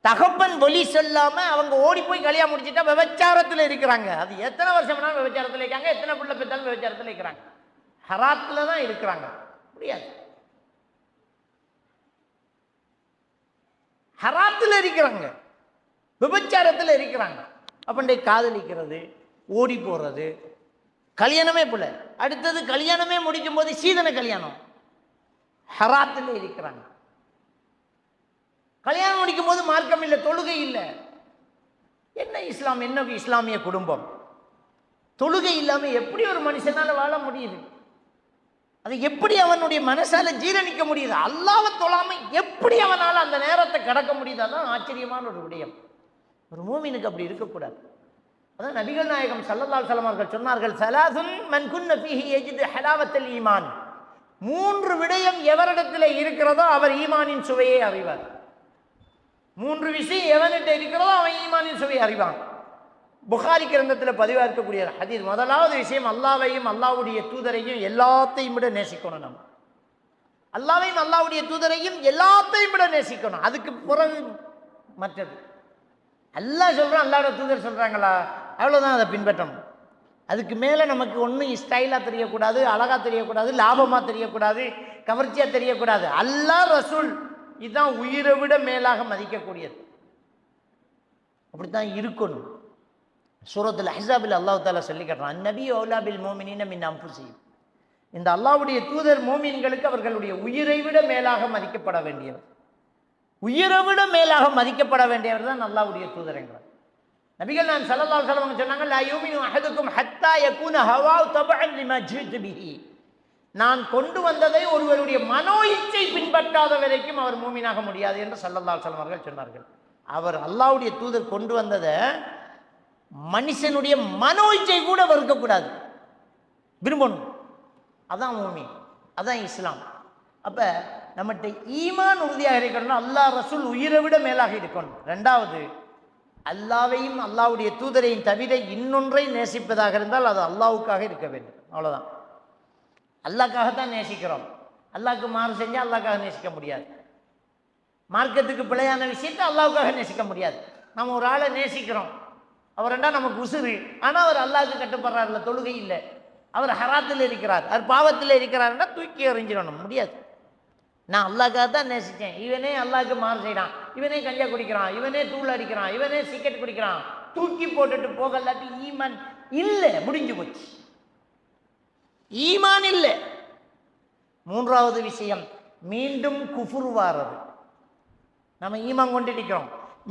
தகப்பன் வழி சொல்லாம அவங்க ஓடி போய் கல்யாணம் முடிச்சுட்டா விபச்சாரத்தில் இருக்கிறாங்க. அது எத்தனை வருஷம் வேணாலும் விபச்சாரத்தில் இருக்காங்க, எத்தனை பிள்ளை பெற்றாலும் விபச்சாரத்தில் இருக்கிறாங்க. ஹராத்துல தான் இருக்கிறாங்க. முடியாது, ஹராத்தில் இருக்கிறாங்க, விபச்சாரத்தில் இருக்கிறாங்க. அப்பண்டே காதலிக்கிறது, ஓடி போறது, கல்யாணமே போல. அடுத்தது கல்யாணமே முடிக்கும் போது சீதன கல்யாணம், ஹராத்தில் இருக்கிறாங்க. கல்யாணம் முடிக்கும் போது மார்க்கம் இல்லை, தொழுகை இல்லை. என்ன இஸ்லாம், என்ன இஸ்லாமிய குடும்பம்? தொழுகை இல்லாம எப்படி ஒரு மனுஷனால வாழ முடியுது? அதை எப்படி அவனுடைய மனசால ஜீரணிக்க முடியுது? அல்லாஹ்வை தொழாம எப்படி அவனால அந்த நேரத்தை கடக்க முடியுது? அதான் ஆச்சரியமான ஒரு விடயம். ஒரு மூமினுக்கு அப்படி இருக்கக்கூடாது. அதான் நபிகள் நாயகம் ஸல்லல்லாஹு அலைஹி வஸல்லம் அவர்கள் சொன்னார்கள், ஸலாசுன் மன் குன்ன ஃபீஹி யஜிது ஹலாவத்தல் ஈமான். 3 விடயம் எவரிடத்தில் இருக்கிறதோ அவர் ஈமானின் சுவையை அறிவார். 3 விஷயம் எவனிட்ட இருக்கிறதோ அவன் ஈமானின் சுவையை அறிவான். புகாரி கிரந்தத்தில் பதிவாக இருக்கக்கூடிய ஹதீஸ். முதலாவது விஷயம், அல்லாஹ்வையும் அல்லாஹ்வுடைய தூதரையும் எல்லாத்தையும் விட நேசிக்கணும். நம்ம அல்லாஹ்வையும் அல்லாஹ்வுடைய தூதரையும் எல்லாத்தையும் விட நேசிக்கணும். அதுக்கு பிறகு மற்றது. அல்லாஹ் சொல்கிறான், அல்லாஹ்வுடைய தூதர் சொல்கிறாங்களா, அவ்வளோதான், அதை பின்பற்றணும். அதுக்கு மேலே நமக்கு ஒன்றும் ஸ்டைலாக தெரியக்கூடாது, அழகாக தெரியக்கூடாது, லாபமாக தெரியக்கூடாது, கவர்ச்சியாக தெரியக்கூடாது. அல்லாஹ் ரசூல் இதுதான் உயிரை விட மேலாக மதிக்கக்கூடியது. அப்படித்தான் இருக்கணும். சூரத்துல் அஹ்ஸாபில் அல்லாஹ் தஆலா சொல்லி காட்டுறான், அந்நபி அவுலா பில் முஃமினீன மின் அன்ஃபுஸிஹிம். இந்த அல்லாஹ்வுடைய தூதர் மூமின்களுக்கு அவர்களுடைய உயிரை விட மேலாக மதிக்கப்பட வேண்டியவர். உயிரை விட மேலாக மதிக்கப்பட வேண்டியவர் தான் அல்லாஹ்வுடைய தூதர் என்கிறார். நபிகள் நான் ஸல்லல்லாஹு அலைஹி வஸல்லம் சொன்னாங்க, லா யூமினு அஹதுக்கும் ஹத்தா யகூன ஹவாஹு தபஅன் லிமா ஜிது பிஹி. நான் கொண்டு வந்ததை ஒருவருடைய மனோ இச்சை பின்பற்றாத வரைக்கும் அவர் மூமினாக முடியாது என்று ஸல்லல்லாஹு அலைஹி வஸல்லம் அவர்கள் சொன்னார்கள். அவர் அல்லாஹ்வுடைய தூதர் கொண்டு வந்ததை மனுஷனுடைய மனோ இச்சை கூட வெறுக்கக்கூடாது, விரும்பணும். அதான் மூமின், அதான் இஸ்லாம். அப்ப நம்மகிட்ட ஈமான் உறுதியாக இருக்கணும். அல்லாஹ் ரசூல் உயிரை விட மேலாக இருக்கணும். 2வது, அல்லாஹ்வையும் அல்லாஹ்வுடைய தூதரையும் தவிர இன்னொன்றை நேசிப்பதாக இருந்தால் அது அல்லாஹ்வுக்காக இருக்க வேண்டும். அவ்வளோதான். அல்லாஹ்க்காகத்தான் நேசிக்கிறோம். அல்லாஹ்க்கு மாறு செஞ்சால் அல்லாஹ்க்காக நேசிக்க முடியாது. மார்க்கத்துக்கு பிழையான விஷயத்தை அல்லாஹ்வுக்காக நேசிக்க முடியாது. நம்ம ஒரு ஆளை நேசிக்கிறோம், அவர்ண்டா நமக்கு உசுறு, ஆனால் அவர் அல்லாஹ்க்கு கட்டுப்படுறாருல, தொழுகை இல்லை, அவர் ஹராத்தில் இருக்கிறார், அவர் பாவத்தில் இருக்கிறாருன்னா தூக்கி எறிஞ்சிடணும். முடியாது. நான் அல்லாஹ்க்காக தான் நேசித்தேன், இவனே அல்லாஹ்க்கு மாறு செய்யறான், இவனே கஞ்சா குடிக்கிறான், இவனே தூள் அடிக்கிறான், இவனே சிகரெட் குடிக்கிறான், தூக்கி போட்டுட்டு போகலாட்டி ஈமான் இல்லை, முடிஞ்சு போச்சு. ஈமான் இல்லை. 3வது விஷயம், மீண்டும் குஃபுர் வாரது. நம்ம ஈமான் கொண்டிருக்கிறோம்,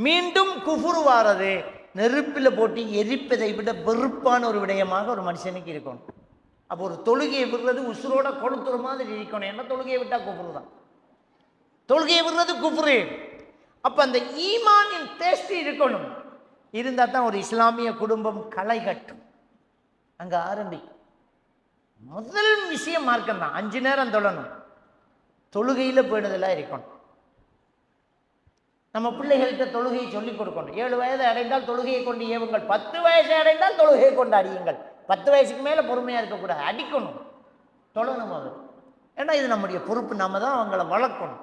மீண்டும் குஃபுர் வாரது நெருப்பில் போட்டு எரிப்பதை விட வெறுப்பான ஒரு விடயமாக ஒரு மனுஷனுக்கு இருக்கணும். அப்போ ஒரு தொழுகையை விடுறது உசுரோட கொளுத்துற மாதிரி இருக்கணும். என்ன, தொழுகையை விட்டால் குஃபுரு தான். தொழுகையை விடுறது குஃபுரு. அப்போ அந்த ஈமானின் டேஸ்ட் இருக்கணும். இருந்தால் தான் ஒரு இஸ்லாமிய குடும்பம் களை கட்டும். அங்கே ஆரம்பிக்கும். முதல் விஷயம் மார்க்கம் தான். 5 நேரம் தொழணும், தொழுகையில் போயிடுதெல்லாம் இருக்கணும். நம்ம பிள்ளைகள்கிட்ட தொழுகையை சொல்லிக் கொடுக்கணும். 7 வயது அடைந்தால் தொழுகையை கொண்டு ஏவுங்கள், 10 வயசு அடைந்தால் தொழுகையை கொண்டு அடியுங்கள். 10 வயசுக்கு மேலே பொறுமையாக இருக்கக்கூடாது, அடிக்கணும், தொழணும். அது ஏன்னா இது நம்முடைய பொறுப்பு. நம்ம தான் அவங்கள வளர்க்கணும்,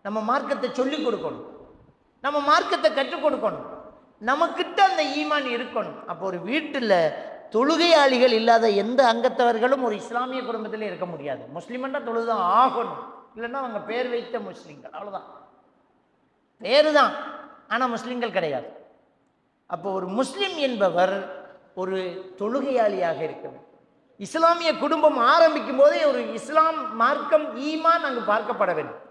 நம்ம மார்க்கத்தை சொல்லிக் கொடுக்கணும், நம்ம மார்க்கத்தை கற்றுக் கொடுக்கணும், நமக்கிட்ட அந்த ஈமான் இருக்கணும். அப்போ ஒரு வீட்டில் தொழுகையாளிகள் இல்லாத எந்த அங்கத்தவர்களும் ஒரு இஸ்லாமிய குடும்பத்தில் இருக்க முடியாது. முஸ்லீம்னா தொழுதான் ஆகணும், இல்லைன்னா அவங்க பேர் வைத்த முஸ்லீம்கள், அவ்வளோதான், பேரு தான், ஆனால் முஸ்லீம்கள் கிடையாது. அப்போ ஒரு முஸ்லீம் என்பவர் ஒரு தொழுகையாளியாக இருக்க வேண்டும். இஸ்லாமிய குடும்பம் ஆரம்பிக்கும் போதே ஒரு இஸ்லாம் மார்க்கம் ஈமான் அங்கு பார்க்கப்பட வேண்டும்.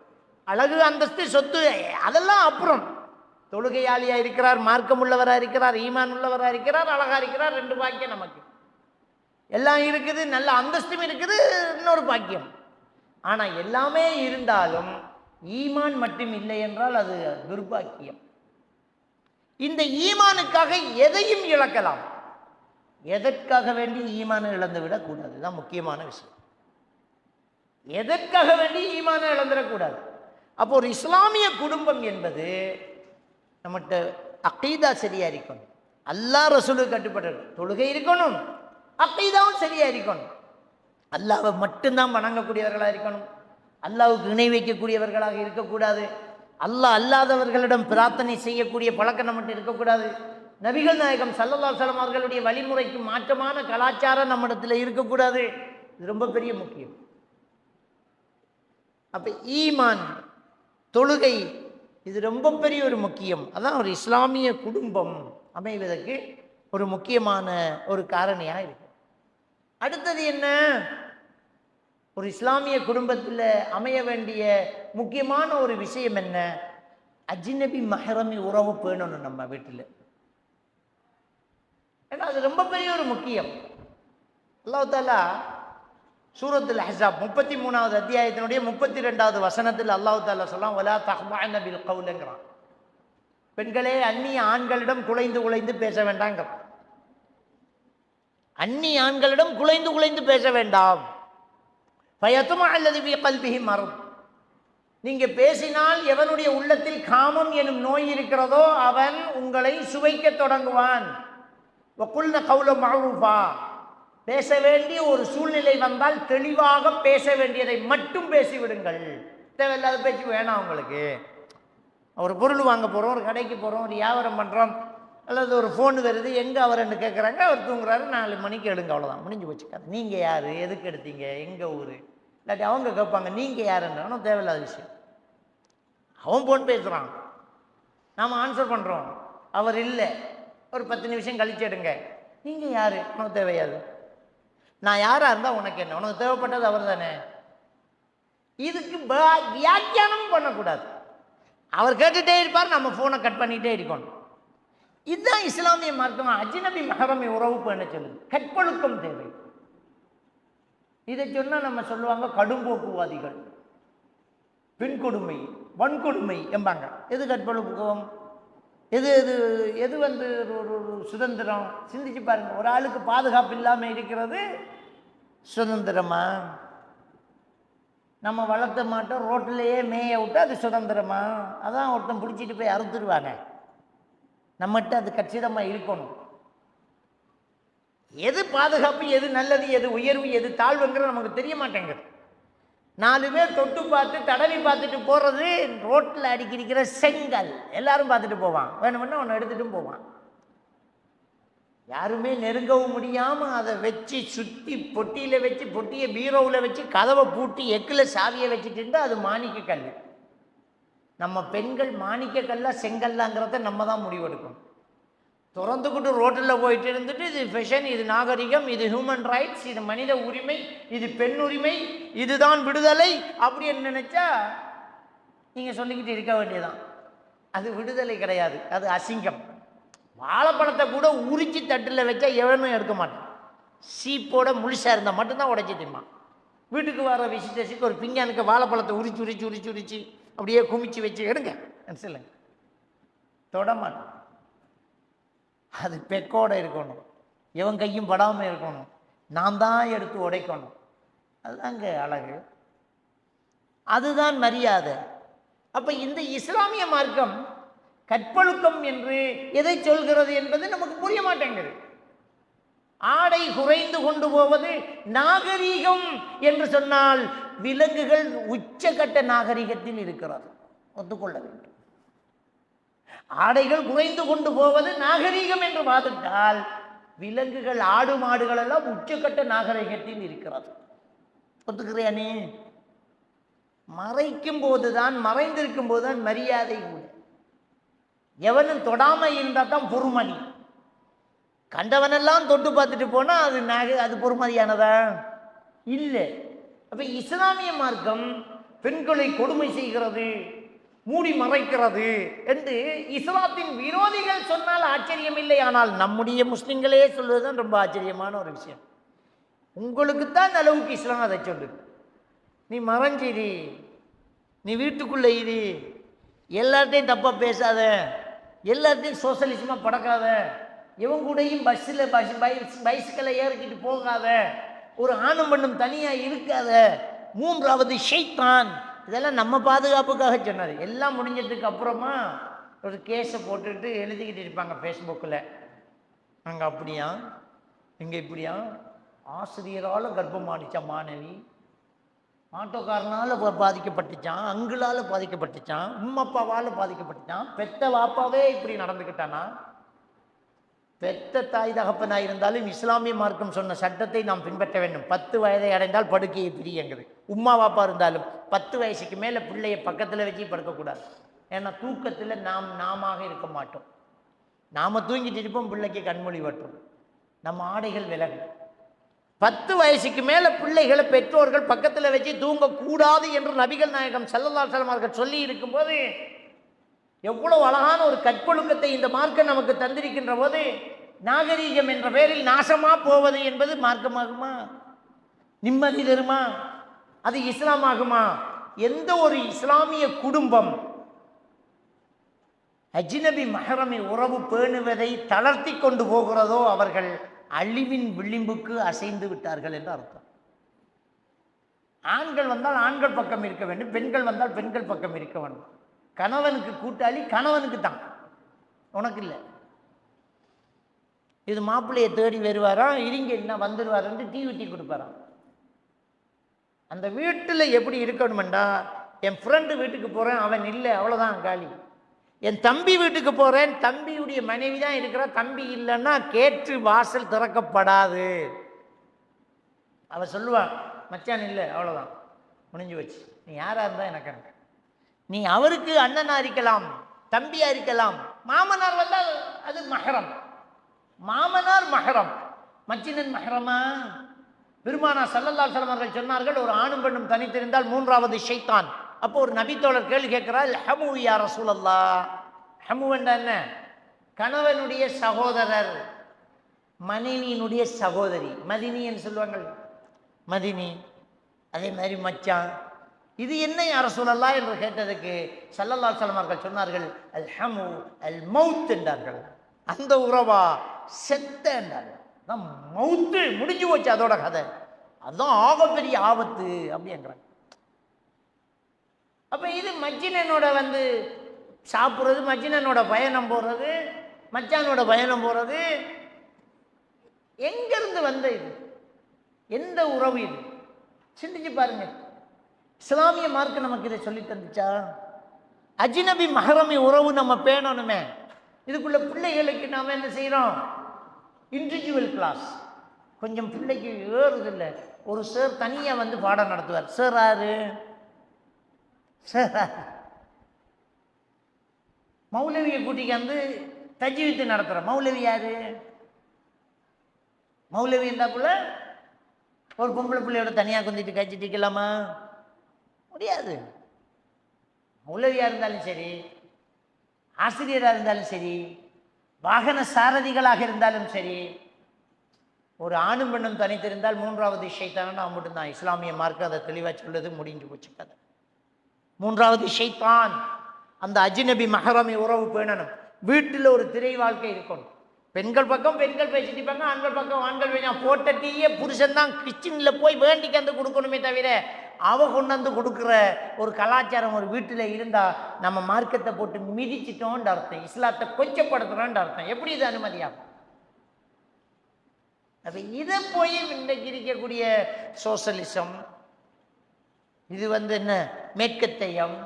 அழகு, அந்தஸ்து, சொத்து அதெல்லாம் அப்புறம். தொழுகையாளியாக இருக்கிறார், மார்க்கம் உள்ளவராக இருக்கிறார், ஈமான் உள்ளவராக இருக்கிறார், அழகா இருக்கிறார், 2 பாக்கியம் நமக்கு எல்லாம் இருக்குது, நல்ல அந்தஸ்தும் இருக்குது, இன்னொரு பாக்கியம். ஆனால் எல்லாமே இருந்தாலும் ஈமான் மட்டும் இல்லை என்றால் அது துர்பாக்கியம். இந்த ஈமானுக்காக எதையும் இழக்கலாம். எதற்காக வேண்டி ஈமானை இழந்து விடக்கூடாது, தான் முக்கியமான விஷயம். எதற்காக வேண்டி ஈமானை இழந்துடக்கூடாது. அப்போ ஒரு இஸ்லாமிய குடும்பம் என்பது நம்மகிட்ட அக்கீதா சரியா இருக்கணும், அல்லாஹ் ரசூலுக்கு கட்டுப்பட்டு தொழுகை இருக்கணும், அக்கீதாவும் சரியா இருக்கணும், அல்லாஹ்வை மட்டும்தான் வணங்கக்கூடியவர்களாக இருக்கணும், அல்லாஹ்வுக்கு இணை வைக்கக்கூடியவர்களாக இருக்கக்கூடாது, அல்லாஹ் அல்லாதவர்களிடம் பிரார்த்தனை செய்யக்கூடிய பழக்கம் நம்மகிட்ட இருக்கக்கூடாது. நபிகள் நாயகம் ஸல்லல்லாஹு அலைஹி வஸல்லம் அவர்களுடைய வழிமுறைக்கு மாற்றமான கலாச்சாரம் நம்மிடத்தில் இருக்கக்கூடாது. இது ரொம்ப பெரிய முக்கியம். அப்ப ஈமான், தொழுகை, இது ரொம்ப பெரிய ஒரு முக்கியம். அதான் ஒரு இஸ்லாமிய குடும்பம் அமைவதற்கு ஒரு முக்கியமான ஒரு காரணியாக இருக்கு. அடுத்தது என்ன? ஒரு இஸ்லாமிய குடும்பத்தில் அமைய வேண்டிய முக்கியமான ஒரு விஷயம் என்ன? அஜ்னபி மஹ்ரமி உறவு பேணணும் நம்ம வீட்டில். ஏன்னா அது ரொம்ப பெரிய ஒரு முக்கியம். அல்லாஹ் தஆலா சூரத்துல் அஹ்ஸாப் 33வது அத்தியாயத்தினுடைய 32வது வசனத்தில் அல்லாஹ் தஆலா சொல்றான், வலா தஹ்பஅன பில் கௌல்ங்கறான். பெண்களே அந்நிய ஆண்களிடம் குலைந்து பேச வேண்டாங்க. அந்நிய ஆண்களிடம் குலைந்து பேச வேண்டாம். ஃபயத்மா அல்லது ஃபீ கல்பிஹி மரத். நீங்க பேசினால் எவனுடைய உள்ளத்தில் காமம் எனும் நோய் இருக்கிறதோ அவன் உங்களை சுவைக்க தொடங்குவான். வகுல்ன கௌலம் மஅரூஃபா. பேச வேண்டிய ஒரு சூழ்நிலை வந்தால் தெளிவாக பேச வேண்டியதை மட்டும் பேசிவிடுங்கள். தேவையில்லாத பேச்சு வேணாம் உங்களுக்கு. ஒரு பொருள் வாங்க போகிறோம், ஒரு கடைக்கு போகிறோம், ஒரு வியாபாரம் பண்ணுறோம், அல்லது ஒரு ஃபோன் வருது, எங்கே அவர்ன்னு கேட்குறாங்க, அவர் தூங்குறாரு, 4 மணிக்கு எடுங்க, அவ்வளோதான், முடிஞ்சு போச்சுக்காது. நீங்கள் யார், எதுக்கு எடுத்தீங்க, எங்கள் ஊர், இல்லாட்டி அவங்க கேட்பாங்க நீங்கள் யாருன்னு. தேவையில்லாத விஷயம். அவன் ஃபோன் பேசுகிறான், நாம் ஆன்சர் பண்ணுறோம், அவர் இல்லை, ஒரு 10 நிமிஷம் கழிச்சு எடுங்க. நீங்கள் யார், உனக்கு தேவையாது. நான் யாராக இருந்தால் உனக்கு என்ன, உனக்கு தேவைப்பட்டது அவர் தானே. இதுக்கு வியாக்கியானம் பண்ணக்கூடாது. அவர் கேட்டுகிட்டே இருப்பார், நம்ம ஃபோனை கட் பண்ணிகிட்டே இருக்கணும். இதுதான் இஸ்லாமிய மார்க்கம். அஜ்னபி மஹ்ரமி உறவு பண்ண சொல்லுது. கற்பொழுக்கம் தேவை. இதை சொன்னால் நம்ம சொல்லுவாங்க கடும்போக்குவாதிகள், பெண் கொடுமை, வன்கொடுமை என்பாங்க. எது கற்பொழுக்கம், எது எது எது ஒரு சுதந்திரம்? சிந்திச்சு பாருங்க. ஒரு ஆளுக்கு பாதுகாப்பு இல்லாமல் இருக்கிறது சுதந்திரமா? நம்ம வளர்த்த மாட்டோம், ரோட்டிலேயே மேய விட்டு அது சுதந்திரமா? அதான் ஒருத்தன் பிடிச்சிட்டு போய் அறுத்துடுவாங்க. நம்மகிட்ட அது கச்சிதமாக இருக்கணும். எது பாதுகாப்பு, எது நல்லது, எது உயர்வு, எது தாழ்வுங்கிறது நமக்கு தெரிய மாட்டேங்குது. 4 பேர் தொட்டு பார்த்து தடவி பார்த்துட்டு போகிறது ரோட்டில் அடிக்கிற செங்கல். எல்லாரும் பார்த்துட்டு போவான், வேணும்னா ஒன்று எடுத்துட்டும் போவான். யாருமே நெருங்கவும் முடியாமல் அதை வச்சு சுற்றி பொட்டியில் வச்சு, பொட்டியை பீரோவில் வச்சு, கதவை பூட்டி எக்கில் சாவியை வச்சுட்டு இருந்தால் அது மாணிக்க கல். நம்ம பெண்கள் மாணிக்க கல்லா செங்கல்லாங்கிறத நம்ம தான் முடிவெடுக்கணும். திறந்துக்கிட்டு ரோட்டில் போயிட்டு இருந்துட்டு இது ஃபேஷன், இது நாகரிகம், இது ஹியூமன் ரைட்ஸ், இது மனித உரிமை, இது பெண் உரிமை, இதுதான் விடுதலை அப்படின்னு நினச்சா நீங்கள் சொல்லிக்கிட்டு இருக்க வேண்டியதான். அது விடுதலை கிடையாது, அது அசிங்கம். வாழைப்பழத்தை கூட உரிச்சி தட்டில் வச்சா எவனும் எடுக்க மாட்டான். சீப்போட முழுசாக இருந்தால் மட்டும்தான் உடைச்சி திம்பான். வீட்டுக்கு வர விசிட்டர்ஸுக்கு ஒரு பிங்கானுக்கு வாழைப்பழத்தை உரிச்சு அப்படியே குமிச்சு வச்சு எடுங்க சொல்லுங்க, தொடமாட்டோம். அது பெக்கோட இருக்கணும், எவன் கையும் படாமல் இருக்கணும், நான் தான் எடுத்து உடைக்கணும். அதுதாங்க அழகு, அதுதான் மரியாதை. அப்போ இந்த இஸ்லாமிய மார்க்கம் கற்பொழுக்கம் என்று எதை சொல்கிறது என்பது நமக்கு புரிய மாட்டேங்குது. ஆடை குறைந்து கொண்டு போவது நாகரீகம் என்று சொன்னால் விலங்குகள் உச்சகட்ட நாகரிகத்தில் இருக்கிறது, ஒத்துக்கொள்ள வேண்டும். ஆடைகள் குறைந்து கொண்டு போவது நாகரீகம் என்று வாதிட்டால் விலங்குகள், ஆடு மாடுகள் எல்லாம் உச்சகட்ட நாகரிகத்தில் இருக்கிறது. ஒத்துக்கிறியானே? மறைக்கும் போதுதான், மறைந்திருக்கும் போதுதான் மரியாதை கூட. எவனும் தொடாமல் இருந்தால் தான் பொறுமதி. கண்டவனெல்லாம் தொட்டு பார்த்துட்டு போனால் அது பொறுமதியானதா இல்லை. அப்போ இஸ்லாமிய மார்க்கம் பெண்களை கொடுமை செய்கிறது, மூடி மறைக்கிறது என்று இஸ்லாத்தின் விரோதிகள் சொன்னால் ஆச்சரியம் இல்லை. ஆனால் நம்முடைய முஸ்லிம்களே சொல்வதுதான் ரொம்ப ஆச்சரியமான ஒரு விஷயம். உங்களுக்கு தான் அளவுக்கு இஸ்லாம் அதை சொல்லுது. நீ மறைஞ்சிரி, நீ வீட்டுக்குள்ளே இரு, எல்லாத்தையும் தப்பாக பேசாத, எல்லாத்தையும் சோசலிசமாக படக்காத, இவங்க கூடயும் பைசிக்கலை ஏறிக்கிட்டு போகாத, ஒரு ஆணும் பெண்ணும் தனியாக இருக்காத, 3வது ஷைத்தான். இதெல்லாம் நம்ம பாதுகாப்புக்காக சொன்னது. எல்லாம் முடிஞ்சதுக்கு அப்புறமா ஒரு கேஸை போட்டுட்டு எழுதிக்கிட்டு இருப்பாங்க ஃபேஸ்புக்கில், அங்கே அப்படியா, இங்கே இப்படியா, ஆசிரியரால் கர்ப்பமானிச்ச மாணவி, ஆட்டோக்காரனால பாதிக்கப்பட்டுச்சான், அங்குளால பாதிக்கப்பட்டுச்சான், உம்மப்பாவால் பாதிக்கப்பட்டுச்சான். பெத்த வாப்பாவே இப்படி நடந்துக்கிட்டானா, பெத்த தாய் தகப்பனாக இருந்தாலும் இஸ்லாமிய மார்க்கம் சொன்ன சட்டத்தை நாம் பின்பற்ற வேண்டும். 10 வயதை அடைந்தால் படுக்கையை பிரியுங்கிறது. உம்மா வாப்பா இருந்தாலும் 10 வயசுக்கு மேலே பிள்ளையை பக்கத்தில் வச்சு படுக்கக்கூடாது. ஏன்னா தூக்கத்தில் நாம இருக்க மாட்டோம். நாம் தூங்கிட்டு இருப்போம், பிள்ளைக்கு கண்மொழி வட்டும், நம்ம ஆடைகள் விலகும். 10 வயசுக்கு மேலே பிள்ளைகளை பெற்றோர்கள் பக்கத்தில் வச்சு தூங்கக்கூடாது என்று நபிகள் நாயகம் ஸல்லல்லாஹு அலைஹி வஸல்லம் அவர்கள் சொல்லி இருக்கும்போது, எவ்வளவு அழகான ஒரு கற்பொழுக்கத்தை இந்த மார்க்கம் நமக்கு தந்திருக்கின்ற போது, நாகரீகம் என்ற பெயரில் நாசமா போவது என்பது மார்க்கமாகுமா? நிம்மதி தருமா? அது இஸ்லாமாகுமா? எந்த ஒரு இஸ்லாமிய குடும்பம் அஜ்னபி மஹரமி உறவு பேணுவதை தளர்த்தி கொண்டு போகிறதோ அவர்கள் அழிவின் விளிம்புக்கு அசைந்து விட்டார்கள் என்று அர்த்தம். ஆண்கள் வந்தால் ஆண்கள் பக்கம் இருக்க வேண்டும், பெண்கள் வந்தால் பெண்கள் பக்கம் இருக்க வேண்டும். கணவனுக்கு கூட்டாளி கணவனுக்கு தான், உனக்கு இல்லை. இது மாப்பிள்ளையை தேடி வருவாராம், இருங்க என்ன வந்துடுவாருன்ட்டு டீ ஊற்றி கொடுப்பாராம். அந்த வீட்டில் எப்படி இருக்கணுமெண்டா, என் ஃப்ரெண்டு வீட்டுக்கு போகிறேன், அவன் இல்லை, அவ்வளோதான் காலி. என் தம்பி வீட்டுக்கு போகிறேன், தம்பியுடைய மனைவி தான் இருக்கிறா, தம்பி இல்லைன்னா கேட்டு வாசல் திறக்கப்படாது. அவள் சொல்லுவான், மச்சான் இல்லை, அவ்வளோதான், முடிஞ்சு வச்சு. நீ யாராக இருந்தால் எனக்கு எனக்கு நீ அவருக்கு அண்ணனா இருக்கலாம், தம்பியா இருக்கலாம். மாமனார் வந்தால் அது மஹரம், மாமனார் மஹரம், மச்சினன் மஹரமா? பெருமானா ஸல்லல்லாஹு அலைஹி வஸல்லம் அவர்கள் சொன்னார்கள், ஒரு ஆணும் பெண்ணும் தனித்திருந்தால் 3வது ஷைத்தான். அப்போ ஒரு நபித்தோழர் கேள்வி கேட்கிறார், ஹமு யா ரசூலல்லாஹ். ஹமு என்றா என்ன? கணவனுடைய சகோதரர், மனைவியினுடைய சகோதரி, மதினி என்று சொல்லுவாங்க, மதினி. அதே மாதிரி மச்சான், இது என்ன யா ரசூலல்லாஹ் என்று கேட்டதுக்கு ஸல்லல்லாஹு அலைஹி வஸல்லம் அவர்கள் சொன்னார்கள், அல் ஹமு அல் மௌத் என்றார்கள். அந்த உறவா செத்த என்றார்கள். மௌத்து முடிஞ்சு போச்சு, அதோட கதை, அதுதான் ஆகப்பெரிய ஆபத்து அப்படின்றாங்க. அப்போ இது மச்சினனோட வந்து சாப்பிட்றது, மச்சினனோட பயணம் போகிறது, மச்சானோட பயணம் போகிறது, எங்கேருந்து வந்த இது? எந்த உறவு இது? சிந்திச்சு பாருங்க. இஸ்லாமிய மார்க்கம் நமக்கு இதை சொல்லி தந்துச்சா? அஜ்னபி மஹரமி உறவு நம்ம பேணணுமே. இதுக்குள்ள பிள்ளைகளுக்கு நாம் என்ன செய்கிறோம்? Individual class. கொஞ்சம் பிள்ளைக்கு ஏறுதில்லை. ஒரு சார் தனியாக வந்து பாடம் நடத்துவார். சார் யாரு? சார் மௌலவியை கூட்டிக்கு வந்து தஜ்வீத் நடத்துகிற மௌலவி யாரு? மௌலவி இருந்தாக்குள்ள ஒரு பொம்பளை பிள்ளையோட தனியாக குந்திட்டு கழிச்சிட்டு இருக்கலாமா? முடியாது. மௌலவியாக இருந்தாலும் சரி, ஆசிரியராக இருந்தாலும் சரி, வாகன சாரதிகளாக இருந்தாலும் சரி, ஒரு ஆணும் பெண்ணும் தனித்திருந்தால் 3வது ஷைத்தான்னு அவன் மட்டும்தான். இஸ்லாமிய மார்க்கம் அதை தெளிவாக சொல்லுது, முடிஞ்சு போச்சு கதை. 3வது ஷைத்தான். அந்த அஜ்னபி மஹரமி உறவு பேணணும். வீட்டில் ஒரு திரை வாழ்க்கை இருக்கணும். பெண்கள் பக்கம் பெண்கள் பேசிட்டு இருப்பாங்க, ஆண்கள் பக்கம் ஆண்கள் பேச. போட்ட டீயே புருஷன் தான் கிச்சனில் போய் வேண்டிக்கு வந்து கொடுக்கணுமே தவிர அவ கொண்டு வந்து கொடுக்குற ஒரு கலாச்சாரம் ஒரு வீட்டில் இருந்தால் நம்ம மார்க்கத்தை போட்டு மிதிச்சிட்டோன்ற அர்த்தம், இஸ்லாத்தை கொச்சப்படுத்துகிறோன்ற அர்த்தம். எப்படி இது அனுமதியாகும்? அப்போ இதை போய் இன்றைக்கு இருக்கக்கூடிய சோசலிசம், இது வந்து என்ன மேற்கத்தையம்,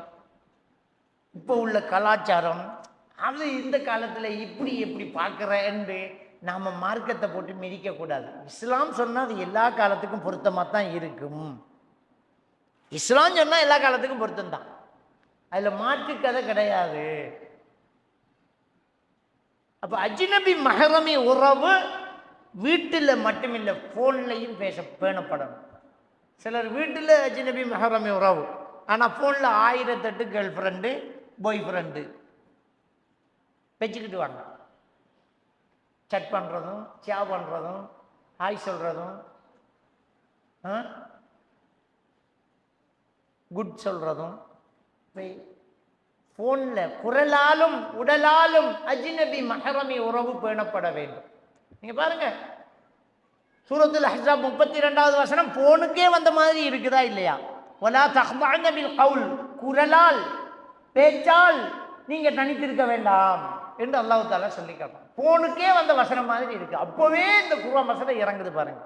இப்போ உள்ள கலாச்சாரம், அது இந்த காலத்தில் இப்படி எப்படி பார்க்குறேன்னு நாம் மார்க்கத்தை போட்டு மிதிக்கக்கூடாது. இஸ்லாம் சொன்னால் அது எல்லா காலத்துக்கும் பொருத்தமாக தான் இருக்கும். இஸ்லாம் சொன்னால் எல்லா காலத்துக்கும் பொருத்தம்தான், அதில் மாற்று கதை கிடையாது. அப்போ அஜ்னபி மஹரமி உறவு வீட்டில் மட்டுமில்லை, ஃபோன்லையும் பேணப்படணும். சிலர் வீட்டில் அஜ்னபி மஹரமி உறவு, ஆனால் ஃபோனில் 1008 கேர்ள் ஃப்ரெண்டு பாய் ஃப்ரெண்டு வச்சுக்கிட்டு வாங்க. சட் பண்ணுறதும், சே பண்ணுறதும், ஹாய் சொல்கிறதும், குட் சொல்கிறதும், ஃபோனில் குரலாலும் உடலாலும் அஜ்னபி மஹரமி உறவு பேணப்பட வேண்டும். நீங்கள் பாருங்கள், சூரத்துல் அஹ்ஸாப் 32வது வசனம் ஃபோனுக்கே வந்த மாதிரி இருக்குதா இல்லையா? வலா தஹ்தஅன பில் கவுல், குரலால் பேச்சால் நீங்கள் தனித்திருக்க வேண்டாம் என்று அல்லாஹ் தஆலா சொல்லி காட்டுறான். ஃபோனுக்கே வந்த வசனம் மாதிரி இருக்கு. அப்போவே இந்த குர்ஆன் வசனம் இறங்குது பாருங்க,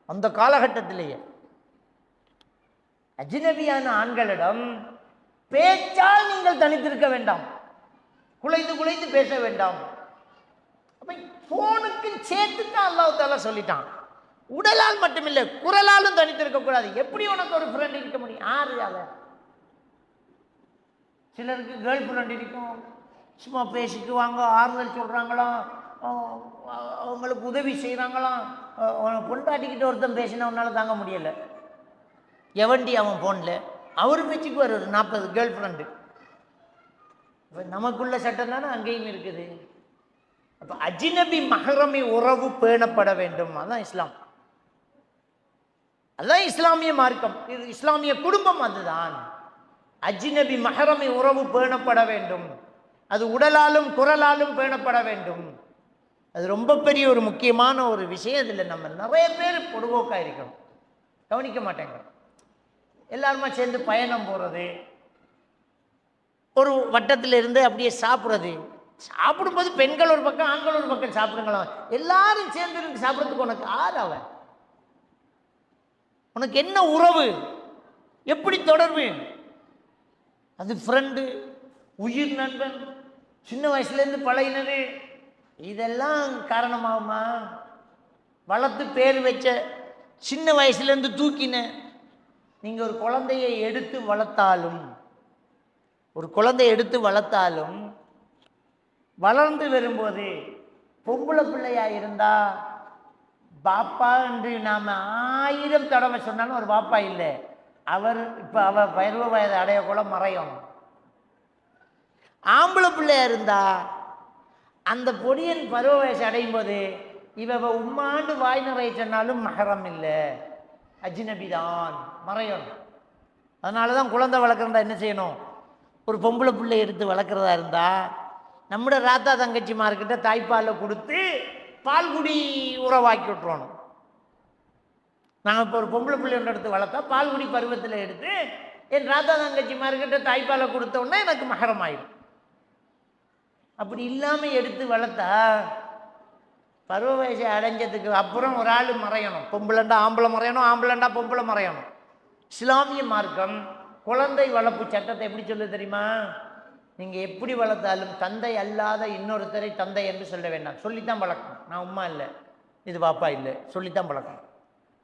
அந்த காலகட்டத்திலேயே. அஜ்னபியான ஆண்களிடம் பேச்சால் நீங்கள் தனித்திருக்க வேண்டாம், குலைந்து குலைந்து பேச வேண்டாம். அப்ப போனுக்கு சேர்த்து தான் அல்லாஹ் தஆலா சொல்லிட்டான். உடலால் மட்டுமில்லை, குரலாலும் தனித்திருக்க கூடாது. எப்படி உனக்கு ஒரு ஃப்ரெண்ட் இருக்க முடியும்? ஆறு அத சிலருக்கு கேர்ள் ஃப்ரெண்ட் இருக்கும், சும்மா பேசிக்குவாங்க, ஆறுதல் சொல்றாங்களாம், அவங்களுக்கு உதவி செய்கிறாங்களாம். பொண்டாட்டிக்கிட்ட ஒருத்தன் பேசினா உன்னால தாங்க முடியலை, எவன்டி அவன் ஃபோனில் அவர் பேச்சுக்குவார் ஒரு 40 கேர்ள் ஃப்ரெண்டு. இப்போ நமக்குள்ள சட்டம் தானே அங்கேயும் இருக்குது. அப்போ அஜ்னபி மஹ்ரமி உறவு பேணப்பட வேண்டும். அதான் இஸ்லாம், அதுதான் இஸ்லாமிய மார்க்கம், இது இஸ்லாமிய குடும்பம். அதுதான் அஜ்னபி மஹ்ரமி உறவு பேணப்பட வேண்டும். அது உடலாலும் குரலாலும் பேணப்பட வேண்டும். அது ரொம்ப பெரிய ஒரு முக்கியமான ஒரு விஷயம். இதில் நம்ம நிறைய பேர் பொடுபோக்காக இருக்கிறோம், கவனிக்க மாட்டேங்கிறோம். எல்லாருமா சேர்ந்து பயணம் போகிறது, ஒரு வட்டத்தில் இருந்து அப்படியே சாப்பிட்றது. சாப்பிடும்போது பெண்கள் ஒரு பக்கம், ஆண்கள் ஒரு பக்கம் சாப்பிடுங்களாம். எல்லாரும் சேர்ந்து சாப்பிட்றதுக்கு உனக்கு ஆறு அவன், உனக்கு என்ன உறவு, எப்படி தொடர்பு? அது ஃப்ரெண்டு, உயிர் நண்பன், சின்ன வயசுலேருந்து பழகினது, இதெல்லாம் காரணமாகுமா? வளர்த்து பேர் வச்ச, சின்ன வயசுலேருந்து தூக்கின. நீங்கள் ஒரு குழந்தையை எடுத்து வளர்த்தாலும், ஒரு குழந்தையை எடுத்து வளர்த்தாலும் வளர்ந்து வரும்போது பொம்பளை பிள்ளையா இருந்தா பாப்பா என்று நாம் 1000 தடவை சொன்னாலும் ஒரு பாப்பா இல்லை. அவர் இப்போ அவ பருவ வயது அடையக்குள்ள மறையும். ஆம்பளை பிள்ளையா இருந்தா அந்த பொடியன் பருவ வயசு அடையும் போது இவ உம்மாண்டு வாய் நிறைய சொன்னாலும் மஹரம் இல்லை, அஜ்னபி தான், மறையும். அதனால தான் குழந்தை வளர்க்குறதா என்ன செய்யணும்? ஒரு பொம்பளை பிள்ளை எடுத்து வளர்க்குறதா இருந்தால் நம்மளோட ராத்தா தங்கச்சிமார்கிட்ட தாய்ப்பாலை கொடுத்து பால்குடி உறவாக்கி விட்டுறணும். நாங்கள் இப்போ ஒரு பொம்பளை பிள்ளை ஒன்று எடுத்து வளர்த்தா பால்குடி பருவத்தில் எடுத்து என் ராத்தா தங்கச்சிமார்கிட்ட தாய்ப்பாலை கொடுத்தோன்னா எனக்கு மஹரம் ஆயிடும். அப்படி இல்லாமல் எடுத்து வளர்த்தா பருவ வயசை அடைஞ்சதுக்கு அப்புறம் ஒரு ஆள் மறையணும். பொம்பளைண்டா ஆம்பளை மறையணும், ஆம்பளைண்டா பொம்பளை மறையணும். இஸ்லாமிய மார்க்கம் குழந்தை வளர்ப்பு சட்டத்தை எப்படி சொல்ல தெரியுமா? நீங்கள் எப்படி வளர்த்தாலும் தந்தை அல்லாத இன்னொருத்தரை தந்தை என்று சொல்ல வேண்டாம், சொல்லித்தான் வளர்க்கணும். நான் உம்மா இல்லை, இது பாப்பா இல்லை, சொல்லித்தான் வளர்க்கணும்.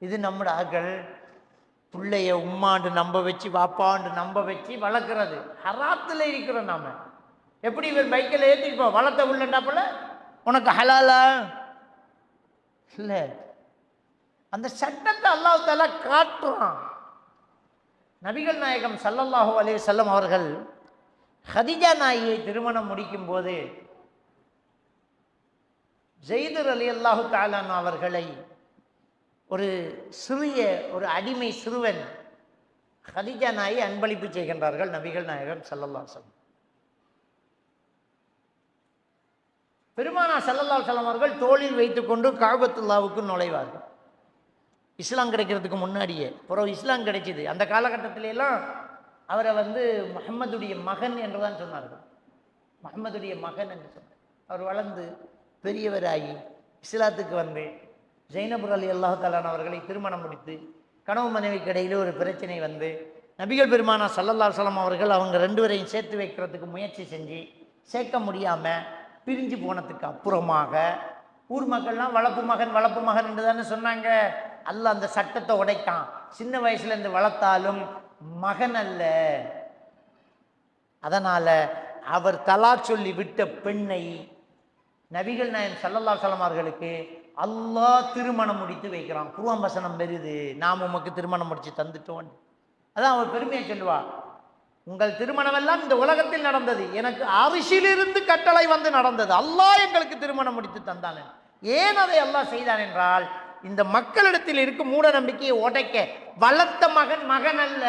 இது நம்மட ஆக்கள் பிள்ளைய உம்மாண்டு நம்ப வச்சு பாப்பாண்டு நம்ப வச்சு வளர்க்குறது ஹராத்தில் இருக்கிறோம். நாம் எப்படி இவர் பைக்கில் ஏற்றிப்போம், வளர்த்த உள்ளண்டாப்புல உனக்கு ஹலாலா இல்லை? அந்த சட்டத்தை அல்லாஹ் தஆலா காட்டுறான். நபிகள் நாயகம் ஸல்லல்லாஹு அலைஹி வஸல்லம் அவர்கள் ஹதீஜா நாயியை திருமணம் முடிக்கும் போது ஸைத் ரலியல்லாஹு தஆலா அவர்களை ஒரு சிறிய ஒரு அடிமை சிறுவன் ஹதீஜா நாயை அன்பளிப்பு செய்கின்றார்கள் நபிகள் நாயகம் ஸல்லல்லாஹு அலைஹி வஸல்லம். பெருமானார் ஸல்லல்லாஹு அலைஹி வஸல்லம் அவர்கள் தோளில் வைத்துக்கொண்டு கஅபத்துல்லாஹ்வுக்கு நுழைவார்கள். இஸ்லாம் கிடைக்கிறதுக்கு முன்னாடியே. பிறகு இஸ்லாம் கிடைச்சிது. அந்த காலகட்டத்திலெல்லாம் அவரை முஹம்மதுடைய மகன் என்று தான் சொன்னார்கள். முஹம்மதுடைய மகன் என்று சொன்னார். அவர் வளர்ந்து பெரியவராகி இஸ்லாத்துக்கு வந்து ஜைனப் ரலியல்லாஹு தஆலா அவர்களை திருமணம் முடித்து கனவு மனைவிக்கு இடையிலே ஒரு பிரச்சனை வந்து நபிகள் பெருமானார் ஸல்லல்லாஹு அலைஹி வஸல்லம் அவர்கள் அவங்க 2 பேரையும் சேர்த்து வைக்கிறதுக்கு முயற்சி செஞ்சு சேர்க்க முடியாமல் பிரிஞ்சு போனதுக்கு அப்புறமாக ஊர் மக்கள்லாம் வளப்பு மகன் என்று தானே சொன்னாங்க. அல்லாஹ் அந்த சட்டத்தை உடைத்தான். சின்ன வயசுலேருந்து வளர்த்தாலும் மகன் அல்ல. அதனால் அவர் தலாக் சொல்லி விட்ட பெண்ணை நபிகள் நாயகம் ஸல்லல்லாஹு அலைஹி வஸல்லம் அவர்களுக்கு அல்லாஹ் திருமணம் முடித்து வைக்கிறான். குர்ஆன் வசனம் வருது, நாம் உமக்கு திருமணம் முடித்து தந்துட்டோம். அதான் அவர் பெருமையை சொல்லுவா, உங்கள் திருமணம் எல்லாம் இந்த உலகத்தில் நடந்தது, எனக்கு அரிசிலிருந்து கட்டளை வந்து நடந்தது, அல்லாஹ் எங்களுக்கு திருமணம் முடித்து தந்தான். ஏன் அதை அல்லாஹ் செய்தான் என்றால் இந்த மக்களிடத்தில் இருக்கும் மூட நம்பிக்கையை உடைக்க. வளர்த்த மகன் அல்ல,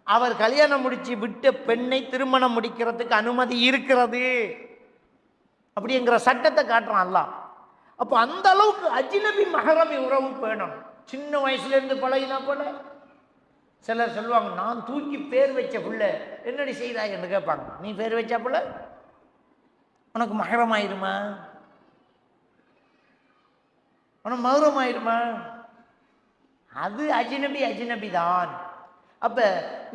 அவர் கல்யாணம் முடிச்சு விட்ட பெண்ணை திருமணம் முடிக்கிறதுக்கு அனுமதி இருக்கிறது அப்படிங்கிற சட்டத்தை காட்டுறான் அல்லாஹ். அப்போ அந்த அளவுக்கு அஜ்னபி மஹரமி உறவு வேணும். சின்ன வயசுலேருந்து பழகினா போல. சிலர் சொல்லுவாங்க, நான் தூக்கி பேர் வச்ச புள்ள என்னடி செய்தாய் என்று கேட்பாங்க. நீ பேர் வச்சா புள்ள உனக்கு மஹரம் ஆயிருமா? உனக்கு மஹரம் ஆயிருமா? அது அஜ்னபி தான். அப்ப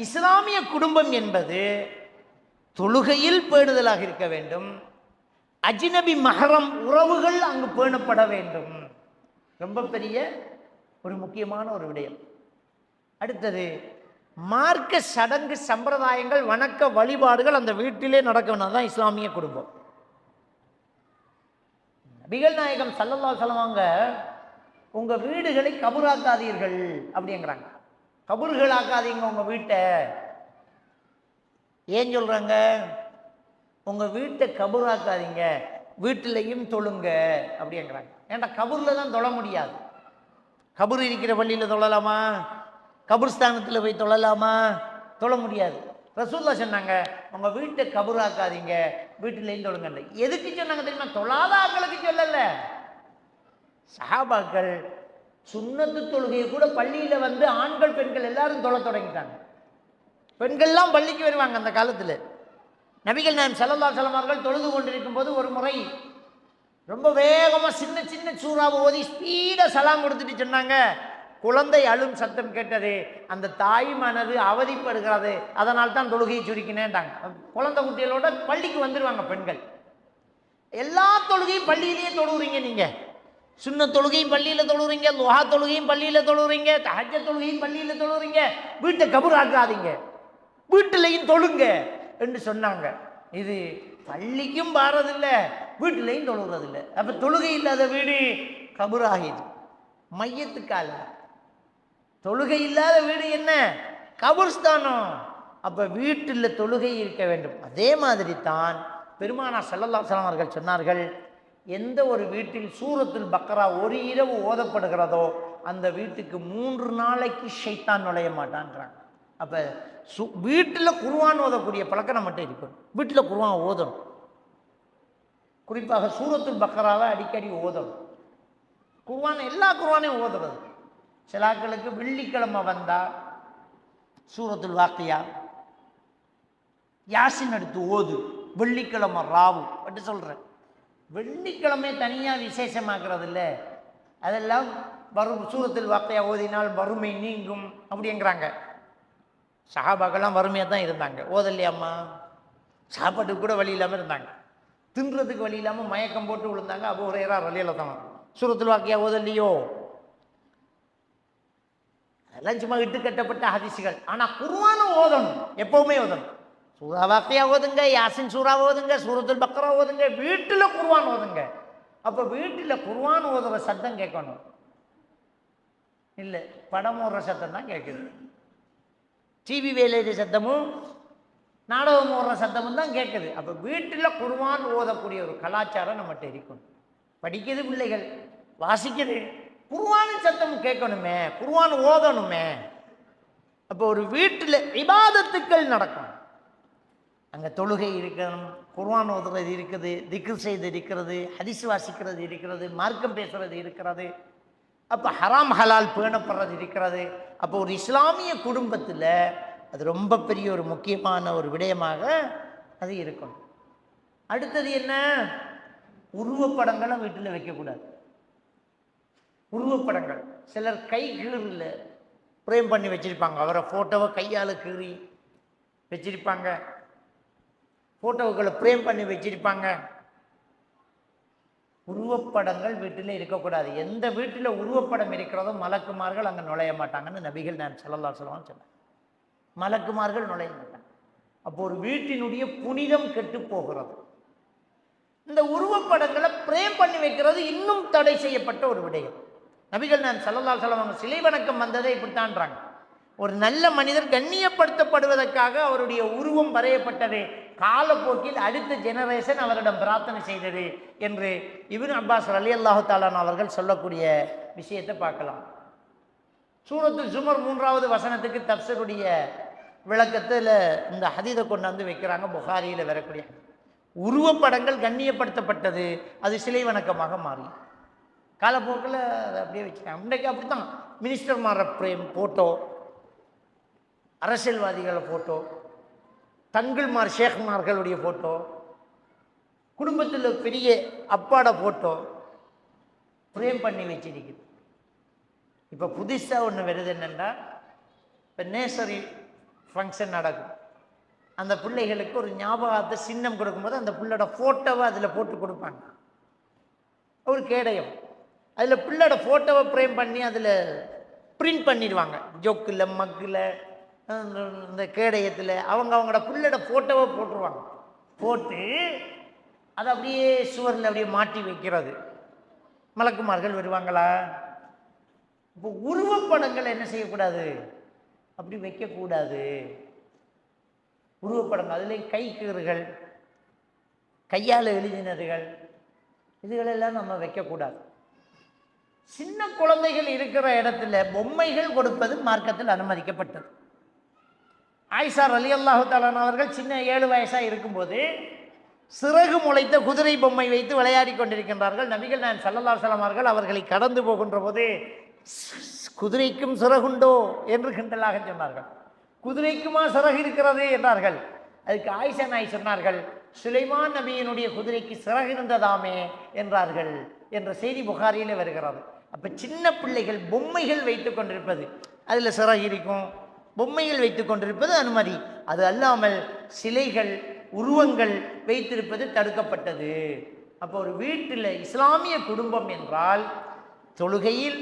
இஸ்லாமிய குடும்பம் என்பது தொழுகையில் பேணுதலாக இருக்க வேண்டும். அஜ்னபி மஹரம் உறவுகள் அங்கு பேணப்பட வேண்டும். ரொம்ப பெரிய ஒரு முக்கியமான ஒரு விடயம். அடுத்தது மார்க்க சடங்கு சம்பிரதாயங்கள் வணக்க வழிபாடுகள் அந்த வீட்டிலே நடக்க வேணும். தான் இஸ்லாமிய குடும்பம். நபிகள் நாயகம் ஸல்லல்லாஹு அலைஹி வஸல்லம் உங்க வீடுகளை கபூராக்காதீர்கள் அப்படிங்கிறாங்க. கபூர்களாக்காதீங்க உங்க வீட்டை. ஏன் சொல்றாங்க? உங்க வீட்டை கபூராக்காதீங்க, வீட்டிலையும் தொழுங்க அப்படிங்கிறாங்க. ஏன்டா கபூர்ல தான் தொழ முடியாது. கபூர் இருக்கிற பள்ளியில் தொழலாமா? கபூர்ஸ்தானத்தில் போய் தொழலாமா? தொழ முடியாது. ரசூலுல்லாஹ் சொன்னாங்க உங்க வீட்டை கபூராக்காதீங்க, வீட்டிலையும் தொழுங்க. எதுக்கு சொன்னாங்க தெரியுமா? தொழாத ஆட்களுக்கு சொல்லல. சஹாபாக்கள் சுன்னத்து தொழுகையை கூட பள்ளியில வந்து ஆண்கள் பெண்கள் எல்லாரும் தொழ தொடங்கிட்டாங்க. பெண்கள்லாம் பள்ளிக்கு வருவாங்க. அந்த காலத்தில் நபிகள் நாயகம் ஸல்லல்லாஹு அலைஹி வஸல்லம் அவர்கள் தொழுது கொண்டிருக்கும் போது ஒரு முறை ரொம்ப வேகமா சின்ன சின்ன சூறாவை ஓதி ஸ்பீடா சலாம் கொடுத்துட்டு சொன்னாங்க, குழந்தை அழும் சத்தம் கேட்டது, அந்த தாய் மனது அவதிப்படுகிறது, அதனால் தான் தொழுகையை சுருக்கினேன்ட்டாங்க. குழந்தை குட்டிகளோட பள்ளிக்கு வந்துடுவாங்க பெண்கள். எல்லா தொழுகையும் பள்ளியிலேயே தொழுகிறீங்க. நீங்க சுன்ன தொழுகையும் பள்ளியில தொழுகிறீங்க, லுஹா தொழுகையும் பள்ளியில தொழுகிறீங்க, தஹஜ்ஜத் தொழுகையும் பள்ளியில தொழுகிறீங்க. வீட்டை கபூராக்காதீங்க, வீட்டிலையும் தொழுங்க என்று சொன்னாங்க. இது பள்ளிக்கும் பாரதில்லை, வீட்டிலையும் தொழுகிறதில்லை. அப்ப தொழுகை இல்லாத வீடு கபூராகிது, மையத்துக்கால. தொழுகை இல்லாத வீடு என்ன? கபூர்ஸ்தானம். அப்ப வீட்டில் தொழுகை இருக்க வேண்டும். அதே மாதிரி தான் பெருமானார் ஸல்லல்லாஹு அலைஹி வஸல்லம் அவர்கள் சொன்னார்கள், எந்த ஒரு வீட்டில் சூரத்துல் பக்ரா ஒரு இரவு ஓதப்படுகிறதோ அந்த வீட்டுக்கு 3 நாளைக்கு ஷைத்தான் நுழைய மாட்டான்றாங்க. அப்ப வீட்டில் குர்ஆன் ஓதக்கூடிய பழக்கம் நம்மகிட்ட இருக்கணும். வீட்டில் குர்ஆன் ஓதணும். குறிப்பாக சூரத்துல் பக்ராவை அடிக்கடி ஓதணும். குர்ஆன் எல்லா குர்ஆனையும் ஓதுறது. சிலாக்களுக்கு வெள்ளிக்கிழமை வந்தா சூரத்துல் வாக்கியா யாசின் எடுத்து ஓது, வெள்ளிக்கிழமை ராவு அப்படி சொல்கிறேன். வெள்ளிக்கிழமை தனியாக விசேஷமாக்குறது இல்லை. அதெல்லாம் வரும் சூரத்துல் வாக்கியா ஓதினால் வறுமை நீங்கும் அப்படிங்கிறாங்க. சஹாபாக்கெல்லாம் வறுமையாக தான் இருந்தாங்க. ஓதல்லையாம்மா? சாப்பாட்டுக்கு கூட வழி இல்லாமல் இருந்தாங்க. தின்றதுக்கு வழி இல்லாமல் மயக்கம் போட்டு விழுந்தாங்க. அபூ ஹுரைரா ரலியல்லாஹு தான் சூரத்துல் வாக்கியா ஓதல்லையோ? அதெல்லாம் சும்மா இட்டு கட்டப்பட்ட ஹதீஸ்கள். ஆனால் குர்ஆன் ஓதணும், எப்பவுமே ஓதணும். சூரா வாக்கியா ஓதுங்க, யாசின் சூரா ஓதுங்க, சூரத்துல் பக்ரா ஓதுங்க, வீட்டில் குர்ஆன் ஓதுங்க. அப்போ வீட்டில் குர்ஆன் ஓதுற சத்தம் கேட்கணும். இல்லை படம் ஓடுற சத்தம் தான் கேட்குது. டிவி வேலையிற சத்தமும் நாடகம் ஓடுற சத்தமும் தான் கேட்குது. அப்போ வீட்டில் குர்ஆன் ஓதக்கூடிய ஒரு கலாச்சாரம் நம்மகிட்ட இருக்கணும். படிக்கிறது பிள்ளைகள், வாசிக்கிறது, குர்ஆனின் சத்தம் கேட்கணுமே, குர்ஆன் ஓதணுமே. அப்போ ஒரு வீட்டில் இபாதத்துக்கள் நடக்கும். அங்கே தொழுகை இருக்கணும், குர்ஆன் ஓதுறது இருக்குது, திக்ர் செய்து இருக்கிறது, ஹதீஸ் வாசிக்கிறது இருக்கிறது, மார்க்கம் பேசுறது இருக்கிறது. அப்போ ஹராம் ஹலால் பேணப்படுறது இருக்கிறது. அப்போ ஒரு இஸ்லாமிய குடும்பத்தில் அது ரொம்ப பெரிய ஒரு முக்கியமான ஒரு விடயமாக அது இருக்கணும். அடுத்தது என்ன? உருவப்படங்களை வீட்டில் வைக்கக்கூடாது. உருவப்படங்கள் சிலர் கை கீறில் பிரேம் பண்ணி வச்சிருப்பாங்க. அவரை ஃபோட்டோவை கையால் கீறி வச்சிருப்பாங்க, ஃபோட்டோக்களை பிரேம் பண்ணி வச்சிருப்பாங்க. உருவப்படங்கள் வீட்டில் இருக்கக்கூடாது. எந்த வீட்டில் உருவப்படம் இருக்கிறதோ மலக்குமார்கள் அங்கே நுழைய மாட்டாங்கன்னு நபிகள் நாயகம் ஸல்லல்லாஹு அலைஹி வஸல்லம் சொன்னாங்க. மலக்குமார்கள் நுழைய மாட்டாங்க. அப்போ ஒரு வீட்டினுடைய புனிதம் கெட்டு போகிறது. இந்த உருவப்படங்களை பிரேம் பண்ணி வைக்கிறது இன்னும் தடை செய்யப்பட்ட ஒரு விடயம். நபிகள் நாயகம் ஸல்லல்லாஹு அலைஹி வஸல்லம் சிலை வணக்கம் வந்ததை இப்படித்தான்றாங்க. ஒரு நல்ல மனிதர் கண்ணியப்படுத்தப்படுவதற்காக அவருடைய உருவம் வரையப்பட்டது, காலப்போக்கில் அடுத்த ஜெனரேஷன் அவரிடம் பிரார்த்தனை செய்தது என்று இப்னு அப்பாஸ் ரலியல்லாஹு தஆலா அவர்கள் சொல்லக்கூடிய விஷயத்தை பார்க்கலாம். சூரத்துல் ஜுமர் 3வது வசனத்துக்கு தப்சீருடைய விளக்கத்தில் இந்த ஹதீஸை கொண்டாந்து வைக்கிறாங்க. புகாரியில் வரக்கூடிய உருவப்படங்கள் கண்ணியப்படுத்தப்பட்டது, அது சிலை வணக்கமாக மாறி காலப்போக்கில் அதை அப்படியே வச்சுருக்காங்க. இன்றைக்கு அப்படி தான் மினிஸ்டர்மார பிரேம் ஃபோட்டோ, அரசியல்வாதிகள ஃபோட்டோ, தங்கள்மார் ஷேக்மார்களுடைய ஃபோட்டோ, குடும்பத்தில் பெரிய அப்பாட ஃபோட்டோ பிரேம் பண்ணி வச்சிருக்குது. இப்போ புதுசாக ஒன்று வருது என்னென்னா, இப்போ நேசரி ஃபங்க்ஷன் நடக்கும், அந்த பிள்ளைகளுக்கு ஒரு ஞாபகத்தை சின்னம் கொடுக்கும்போது அந்த பிள்ளையோட ஃபோட்டோவை அதில் போட்டு கொடுப்பாங்க. ஒரு கேடயம், அதில் பிள்ளையோட ஃபோட்டோவை ஃப்ரேம் பண்ணி அதில் பிரிண்ட் பண்ணிடுவாங்க. ஜொக்கில், மக்கில், இந்த கேடயத்தில் அவங்களோட பிள்ளையோட ஃபோட்டோவை போட்டுருவாங்க. போட்டு அதை அப்படியே சுவரில் அப்படியே மாட்டி வைக்கிறது. மலக்குமார்கள் வருவாங்களா? இப்போ உருவப்படங்கள் என்ன செய்யக்கூடாது, அப்படி வைக்கக்கூடாது. உருவப்படங்கள் அதுலேயும் கை கீறுகள், கையால் எழுதினதுகள், இதுகளெல்லாம் நம்ம வைக்கக்கூடாது. சின்ன குழந்தைகள் இருக்கிற இடத்துல பொம்மைகள் கொடுப்பது மார்க்கத்தில் அனுமதிக்கப்பட்டது. ஆயிஷா ரலியல்லாஹு தஆலா அவர்கள் சின்ன 7 வயசாக இருக்கும்போது சிறகு முளைத்த குதிரை பொம்மை வைத்து விளையாடி கொண்டிருக்கின்றார்கள். நபிகள் நாயகம் ஸல்லல்லாஹு அலைஹி வஸல்லம் அவர்கள் அவர்களை கடந்து போகின்ற போது குதிரைக்கும் சிறகுண்டோ என்று கிண்டலாக சொன்னார்கள். குதிரைக்குமா சிறகு இருக்கிறது என்றார்கள். அதுக்கு ஆயிஷா நாய் சொன்னார்கள், சுலைமான் நபியினுடைய குதிரைக்கு சிறகு இருந்ததாமே என்றார்கள் என்ற செய்தி புகாரியிலே வருகிறது. அப்போ சின்ன பிள்ளைகள் பொம்மைகள் வைத்து கொண்டிருப்பது, அதில் சிறகு இருக்கும், பொம்மைகள் வைத்து கொண்டிருப்பது அனுமதி. அது அல்லாமல் சிலைகள், உருவங்கள் வைத்திருப்பது தடுக்கப்பட்டது. அப்போ ஒரு வீட்டில் இஸ்லாமிய குடும்பம் என்றால் தொழுகையில்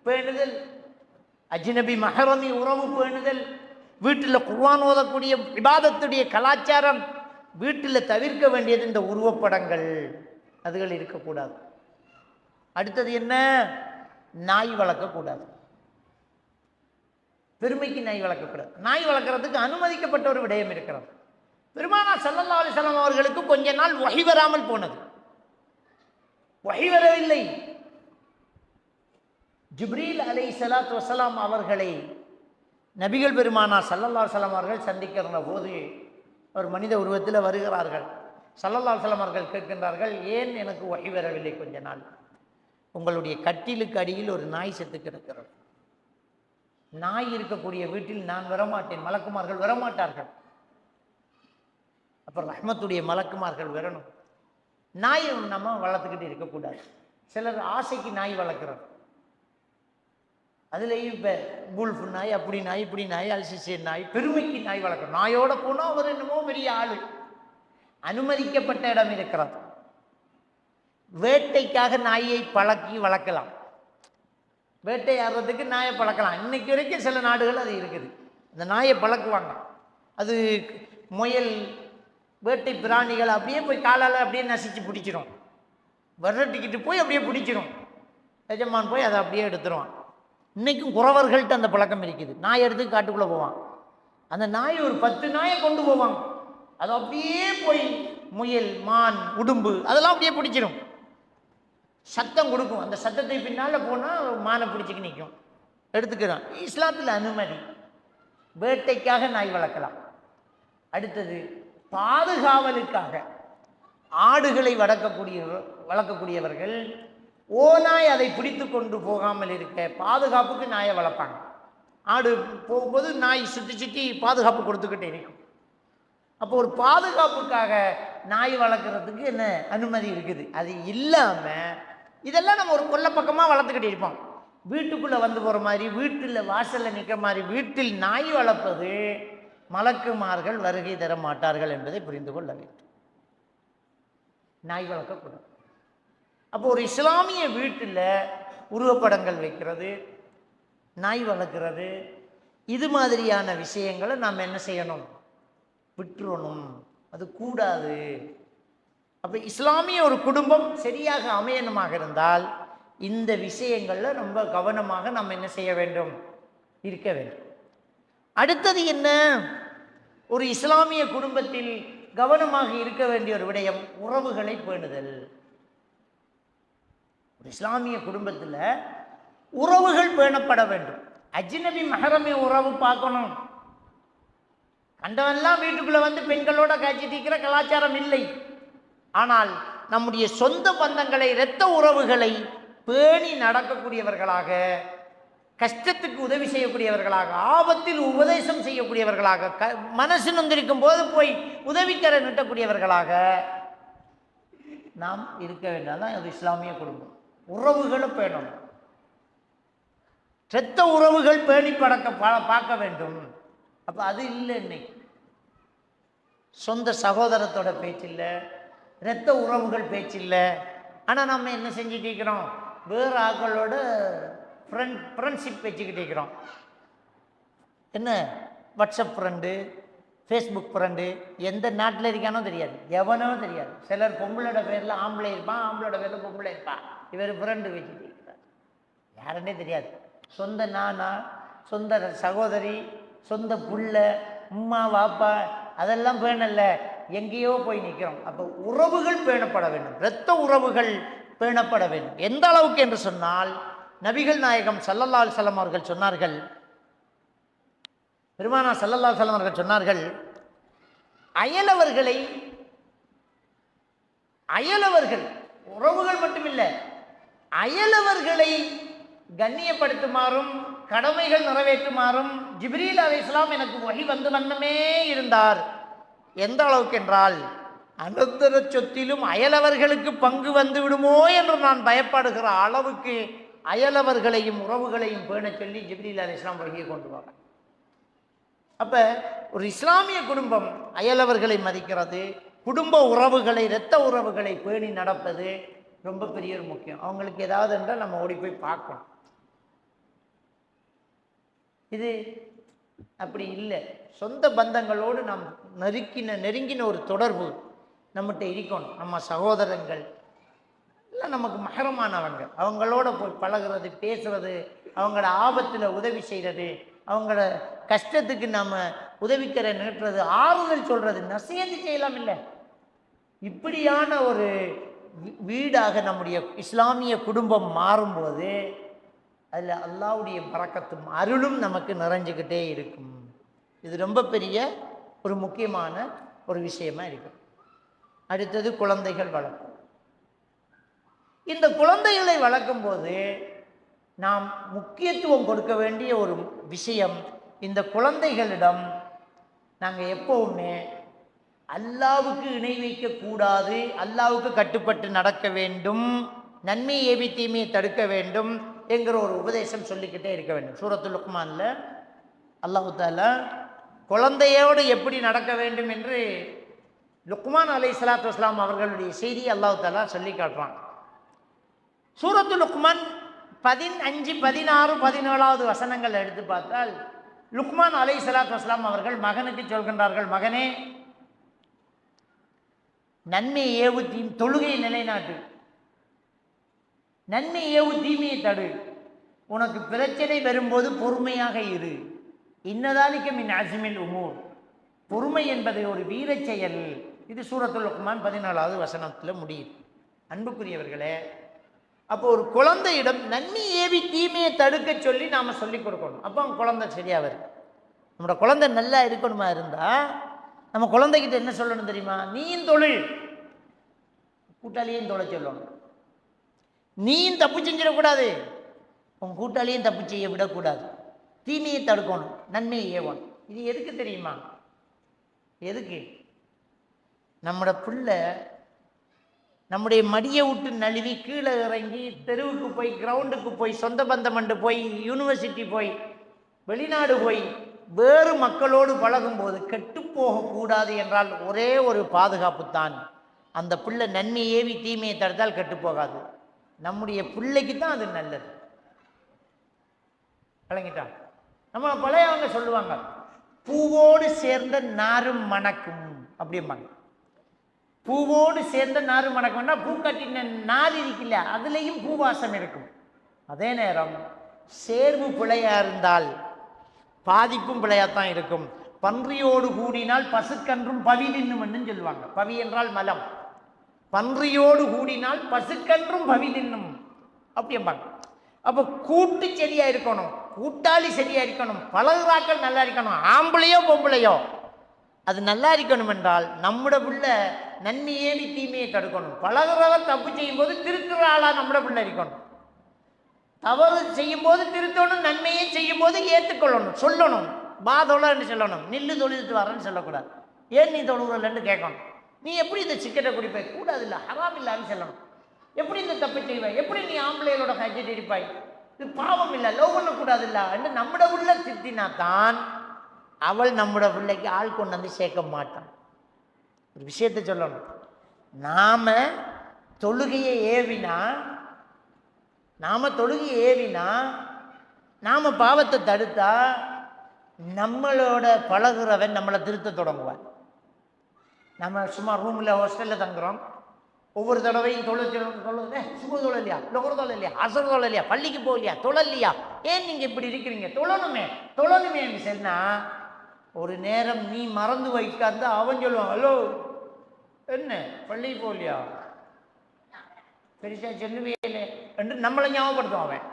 பேணுதல், அஜ்னபி மஹரமி உறவு பேணுதல், வீட்டில் குர்ஆன் ஓதக்கூடிய இபாதத்துடைய கலாச்சாரம், வீட்டில் தவிர்க்க வேண்டியது இந்த உருவப்படங்கள், அதுகள் இருக்கக்கூடாது. அடுத்தது என்ன, நாய் வளர்க்கக்கூடாது. பெருமைக்கு நாய் வளர்க்கக்கூடாது. நாய் வளர்க்குறதுக்கு அனுமதிக்கப்பட்ட ஒரு விடயம் இருக்கிறது. பெருமானார் ஸல்லல்லாஹு அலைஹி வஸல்லம் அவர்களுக்கு கொஞ்ச நாள் வஹி வராமல் போனது. வஹி வரவில்லை. ஜிப்ரீல் அலைஹிஸ்ஸலாத்து வஸலாம் அவர்களை நபிகள் பெருமானார் ஸல்லல்லாஹு அலைஹி வஸல்லம் அவர்கள் சந்திக்கிற போது ஒரு மனித உருவத்தில் வருகிறார்கள். ஸல்லல்லாஹு அலைஹி வஸல்லம் அவர்கள் கேட்கின்றார்கள், ஏன் எனக்கு வஹி வரவில்லை கொஞ்ச நாள்? உங்களுடைய கட்டிலுக்கு அடியில் ஒரு நாய் செத்து கிடக்கிறது. நாய் இருக்கக்கூடிய வீட்டில் நான் வரமாட்டேன், மலக்குமார்கள் வரமாட்டார்கள். அப்போ ரஹ்மத்துடைய மலக்குமார்கள் வரணும். நாய் நம்ம வளர்த்துக்கிட்டு இருக்கக்கூடாது. சிலர் ஆசைக்கு நாய் வளர்க்குறாங்க. அதுலேயும் இப்போ புல்ஃபு நாய், அப்படி நாய், இப்படி நாய், அல்சிசியன் நாய், பெருமைக்கு நாய் வளர்க்கணும். நாயோட போனால் அவர் என்னமோ பெரிய ஆள். அனுமதிக்கப்பட்ட இடம் இருக்கிறது. வேட்டைக்காக நாயை பழக்கி வளர்க்கலாம், வேட்டையாடுறதுக்கு நாயை பழக்கலாம். இன்னைக்கு வரைக்கும் சில நாடுகள் அது இருக்குது. அந்த நாயை பழக்குவாங்க. அது முயல், வேட்டை பிராணிகள் அப்படியே போய் காலால் அப்படியே நசிச்சு பிடிச்சிரும். விரட்டிக்கிட்டு போய் அப்படியே பிடிச்சிரும். எஜமான் போய் அதை அப்படியே எடுத்துருவான். இன்றைக்கும் குறவர்கள்ட்ட அந்த பழக்கம் இருக்குது. நாய் எடுத்து காட்டுக்குள்ளே போவான். அந்த நாய் ஒரு 10 நாயை கொண்டு போவாங்க. அது அப்படியே போய் முயல், மான், உடும்பு அதெல்லாம் அப்படியே பிடிச்சிரும். சத்தம் கொடுக்கும். அந்த சத்தத்தை பின்னால் போனால் மானை பிடிச்சிக்கு நிற்கும், எடுத்துக்கிறான். இஸ்லாத்தில் அனுமதி. வேட்டைக்காக நாய் வளர்க்கலாம். அடுத்தது பாதுகாவலுக்காக ஆடுகளை வளர்க்கக்கூடியவர்கள் ஓநாய் அதை பிடித்து கொண்டு போகாமல் இருக்க பாதுகாப்புக்கு நாயை வளர்ப்பாங்க. ஆடு போகும்போது நாய் சுற்றி சுற்றி பாதுகாப்பு கொடுத்துக்கிட்டே இருக்கும். அப்போ ஒரு பாதுகாப்புக்காக நாய் வளர்க்குறதுக்கு என்ன அனுமதி இருக்குது. அது இல்லாமல் இதெல்லாம் நம்ம ஒரு கொல்லை பக்கமாக வளர்த்துக்கிட்டே இருப்போம். வீட்டுக்குள்ளே வந்து போகிற மாதிரி, வீட்டில் வாசலில் நிற்கிற மாதிரி வீட்டில் நாய் வளர்ப்பது மலக்குமார்கள் வருகை தர மாட்டார்கள் என்பதை புரிந்து கொள்ள வேண்டும். நாய் வளர்க்கக்கூடாது. அப்போ ஒரு இஸ்லாமிய வீட்டில் உருவப்படங்கள் வைக்கிறது, நாய் வளர்க்குறது, இது மாதிரியான விஷயங்களை நாம் என்ன செய்யணும், விட்டுறணும். அது கூடாது. அப்போ இஸ்லாமிய ஒரு குடும்பம் சரியாக அமையணுமாக இருந்தால் இந்த விஷயங்களில் ரொம்ப கவனமாக நம்ம என்ன செய்ய வேண்டும், இருக்க வேண்டும். அடுத்தது என்ன, ஒரு இஸ்லாமிய குடும்பத்தில் கவனமாக இருக்க வேண்டிய ஒரு விடயம் உறவுகளை பேணுதல். ஒரு இஸ்லாமிய குடும்பத்தில் உறவுகள் பேணப்பட வேண்டும். அஜ்னபி மஹரமி உறவு பார்க்கணும். கண்டவெல்லாம் வீட்டுக்குள்ளே வந்து பெண்களோட காட்சி தீக்கிற கலாச்சாரம் இல்லை. ஆனால் நம்முடைய சொந்த பந்தங்களை, இரத்த உறவுகளை பேணி நடக்கக்கூடியவர்களாக, கஷ்டத்துக்கு உதவி செய்யக்கூடியவர்களாக, ஆபத்தில் உபதேசம் செய்யக்கூடியவர்களாக, மனசு நொந்திருக்கும் போது போய் உதவிக்கரை நிட்டக்கூடியவர்களாக நாம் இருக்க வேண்டாம். தான் அது இஸ்லாமிய குடும்பம். உறவுகளை பேணணும். இரத்த உறவுகள் பேணி பார்க்க வேண்டும். அப்போ அது இல்லை. இன்னைக்கு சொந்த சகோதரத்தோட பேச்சு இல்லை, இரத்த உறவுகள் பேச்சு இல்லை. ஆனால் நம்ம என்ன செஞ்சுட்டு இருக்கிறோம்? வேறு ஆக்களோட ஃப்ரெண்ட்ஷிப் வச்சுக்கிட்டு இருக்கிறோம். என்ன வாட்ஸ்அப் ஃப்ரெண்டு, ஃபேஸ்புக் ஃப்ரெண்டு, எந்த நாட்டில் இருக்கானோ தெரியாது, எவனோ தெரியாது. சிலர் பொம்பளோட பேரில் ஆம்பளை இருப்பான், ஆம்பளோட பேரில் பொம்பளை இருப்பான். இவர் ஃப்ரெண்டு வச்சுட்டு இருக்கிறார், யாருன்னே தெரியாது. சொந்த நானா, சொந்த சகோதரி, சொந்த புள்ள, உம்மா வாப்பா, அதெல்லாம் பேணல்ல, எங்கேயோ போய் நிற்கிறோம். அப்போ உறவுகள் பேணப்பட வேண்டும், இரத்த உறவுகள் பேணப்பட வேண்டும். எந்த அளவுக்கு என்று சொன்னால், நபிகள் நாயகம் ஸல்லல்லாஹு அலைஹி வஸல்லம் அவர்கள் சொன்னார்கள், பெருமானா ஸல்லல்லாஹு அலைஹி வஸல்லம் அவர்கள் சொன்னார்கள், அயலவர்கள் உறவுகள் மட்டுமில்லை, அயலவர்களை கண்ணியப்படுத்துமாறும் கடமைகள் நிறைவேற்றுமாறும் ஜிப்ரீல் அலைஹிஸ்ஸலாம் எனக்கு வஹி வந்து வண்ணமே இருந்தார். எந்த அளவுக்கு என்றால், அனந்தர சொத்திலும் அயலவர்களுக்கு பங்கு வந்து விடுமோ என்று நான் பயப்படுகிற அளவுக்கு அயலவர்களையும் உறவுகளையும் பேண சொல்லி ஜிப்ரீல் அலைஹிஸ்ஸலாம் வஹியை கொண்டு வராங்க. அப்போ ஒரு இஸ்லாமிய குடும்பம் அயலவர்களை மதிக்கிறது, குடும்ப உறவுகளை, இரத்த உறவுகளை பேணி நடப்பது ரொம்ப பெரிய ஒரு முக்கியம். அவங்களுக்கு ஏதாவது என்றால் நம்ம ஓடி போய் பார்க்கணும். இது அப்படி இல்லை. சொந்த பந்தங்களோடு நாம் நெருங்கின ஒரு தொடர்பு நம்மகிட்ட இருக்கணும். நம்ம சகோதரங்கள் இல்லை, நமக்கு மகரமானவங்க, அவங்களோட போய் பழகிறது, பேசுறது, அவங்களோட ஆபத்தில் உதவி செய்கிறது, அவங்களோட கஷ்டத்துக்கு நம்ம உதவிக்கிற நிறுத்துறது, ஆறுதல் சொல்றது, நசியத்து செய்யலாம். இல்லை, இப்படியான ஒரு வீடாக நம்முடைய இஸ்லாமிய குடும்பம் மாறும்போது அதில் அல்லாஹ்வுடைய பரக்கத்தும் அருளும் நமக்கு நிறைஞ்சுக்கிட்டே இருக்கும். இது ரொம்ப பெரிய ஒரு முக்கியமான ஒரு விஷயமா இருக்கும். அடுத்தது குழந்தைகள் வளர்ப்பு. இந்த குழந்தைகளை வளர்க்கும் போது நாம் முக்கியத்துவம் கொடுக்க வேண்டிய ஒரு விஷயம், இந்த குழந்தைகளிடம் நாங்கள் எப்பவுமே அல்லாஹ்வுக்கு இணை வைக்கக்கூடாது, அல்லாஹ்வுக்கு கட்டுப்பட்டு நடக்க வேண்டும், நன்மை ஏவி தீமையை தடுக்க வேண்டும் என்கிற ஒரு உபதேசம் சொல்லிக்கிட்டே இருக்க வேண்டும். சூரத்துல் லுக்மானில் அல்லாஹ் தஆலா குழந்தையோடு எப்படி நடக்க வேண்டும் என்று லுக்மான் அலைஹிஸ்ஸலாத்து வஸ்ஸலாம் அவர்களுடைய செய்தி அல்லாஹ் தஆலா சொல்லி காட்டுறான். சூரத்துல் லுக்மான் 15, 16, 17வது வசனங்கள் எடுத்து பார்த்தால், லுக்மான் அலைஹிஸ்ஸலாத்து வஸ்ஸலாம் அவர்கள் மகனுக்கு சொல்கின்றார்கள், மகனே, நன்மை ஏவு தொழுகை நிலைநாட்டு, நன்மை ஏவு தீமையை தடு, உனக்கு பிரச்சனை வரும்போது பொறுமையாக இரு. இன்னதாலிக்க மின் அஸ்மில் உமூர், பொறுமை என்பது ஒரு வீர செயல். இது சூரத்துல் லுக்மான் 14வது வசனத்தில் முடியுது. அன்புக்குரியவர்களே, அப்போ ஒரு குழந்தையிடம் நன்மை ஏவி தீமையை தடுக்க சொல்லி நாம் சொல்லிக் கொடுக்கணும். அப்போ அவங்க குழந்தை சரியாக வரும். நம்மளோட குழந்தை நல்லா இருக்கணுமா இருந்தால் நம்ம குழந்தைகிட்ட என்ன சொல்லணும் தெரியுமா? நீயும் தொழில், கூட்டாளியும் தொலை சொல்லணும். நீயும் தப்பு செஞ்சிடக்கூடாது, உன் கூட்டாளியும் தப்பு செய்ய விடக்கூடாது. தீமையை தடுக்கணும், நன்மையை ஏவணும். இது எதுக்கு தெரியுமா? எதுக்கு? நம்மளோட பிள்ளை நம்முடைய மடியை விட்டு நழுவி கீழே இறங்கி தெருவுக்கு போய், கிரவுண்டுக்கு போய், சொந்த பந்தமண்டு போய், யூனிவர்சிட்டி போய், வெளிநாடு போய் வேறு மக்களோடு பழகும்போது கெட்டு போகக்கூடாது என்றால் ஒரே ஒரு பாதுகாப்பு தான், அந்த பிள்ளை நன்மை ஏவி தீமையை தடுத்தால் கெட்டு போகாது. நம்முடைய பிள்ளைக்கு தான் அது நல்லது. விளங்கிட்டான்? நம்ம பழையவங்க சொல்லுவாங்க, பூவோடு சேர்ந்த நாரும் மணக்கும் அப்படிம்பாங்க. பூவோடு சேர்ந்த நாறு மணக்கும்னா பூ கட்டின நார் இருக்குல்ல, அதுலேயும் பூவாசம் இருக்கும். அதே நேரம் சேர்வு பிழையா இருந்தால் பாதிப்பும் பிழையாத்தான் இருக்கும். பன்றியோடு கூடினால் பசுக்கன்றும் பவி தின்னும்னு சொல்லுவாங்க. பவி என்றால் மலம். பன்றியோடு கூடினால் பசுக்கன்றும் பவி தின்னும் அப்படிம்பாங்க. அப்போ கூட்டு சரியா இருக்கணும், கூட்டாளி சரியா இருக்கணும், பழகுறாக்கள் நல்லா இருக்கணும், ஆம்பளையோ பொம்பளையோ அது நல்லா இருக்கணும் என்றால் நம்முட பிள்ளை நன்மையே தீமையை தடுக்கணும். பழகுறவர் தப்பு செய்யும் போது திருத்துற ஆளா நம்முட பிள்ளை இருக்கணும். தவறு செய்யும் போது திருத்தணும், நன்மையை செய்யும் போது ஏற்றுக்கொள்ளணும், சொல்லணும். தொழன்னு சொல்லணும், நில்லு தொழுதுட்டு வரேன்னு சொல்லக்கூடாது. ஏன் நீ தொழுகிறல்லன்னு கேட்கணும். நீ எப்படி இந்த சிக்கெட்டை குடிப்பாய்? கூடாது இல்லை, ஹராம் இல்லான்னு சொல்லணும். எப்படி இந்த தப்பு செய்வாய்? எப்படி நீ ஆம்பளைகளோட ஹஜ்ஜட் இருப்பாய்? இது பாவம் இல்லை, லவ் பண்ணக்கூடாது இல்லை என்று நம்மட உள்ள திட்டினா தான் அவள் நம்மட பிள்ளைக்கு ஆள் கொண்டு வந்து சேர்க்க மாட்டான். ஒரு விஷயத்தை சொல்லணும், நாம தொழுகையை ஏவினா நாம பாவத்தை தடுத்தா நம்மளோட பழகுறவன் நம்மளை திருத்த தொடங்குவான். நம்ம சும்மா ரூமில் ஹாஸ்டலில் தங்குறோம், ஒவ்வொரு தடவையும் சுப தொழலையா, லொகர் தொழலையா, அசர் தொழலையா, பள்ளிக்கு போகலையா, தொழலையா, ஏன் நீங்கள் இப்படி இருக்கிறீங்க, தொழணுமே என்று சொன்னா ஒரு நேரம் நீ மறந்து வைக்காந்து அவன் சொல்லுவான், ஹலோ என்ன பள்ளிக்கு போகலையா, பெருசா சொல்லுவே இல்லை என்று நம்மளை ஞாபகப்படுத்தும் அவன்.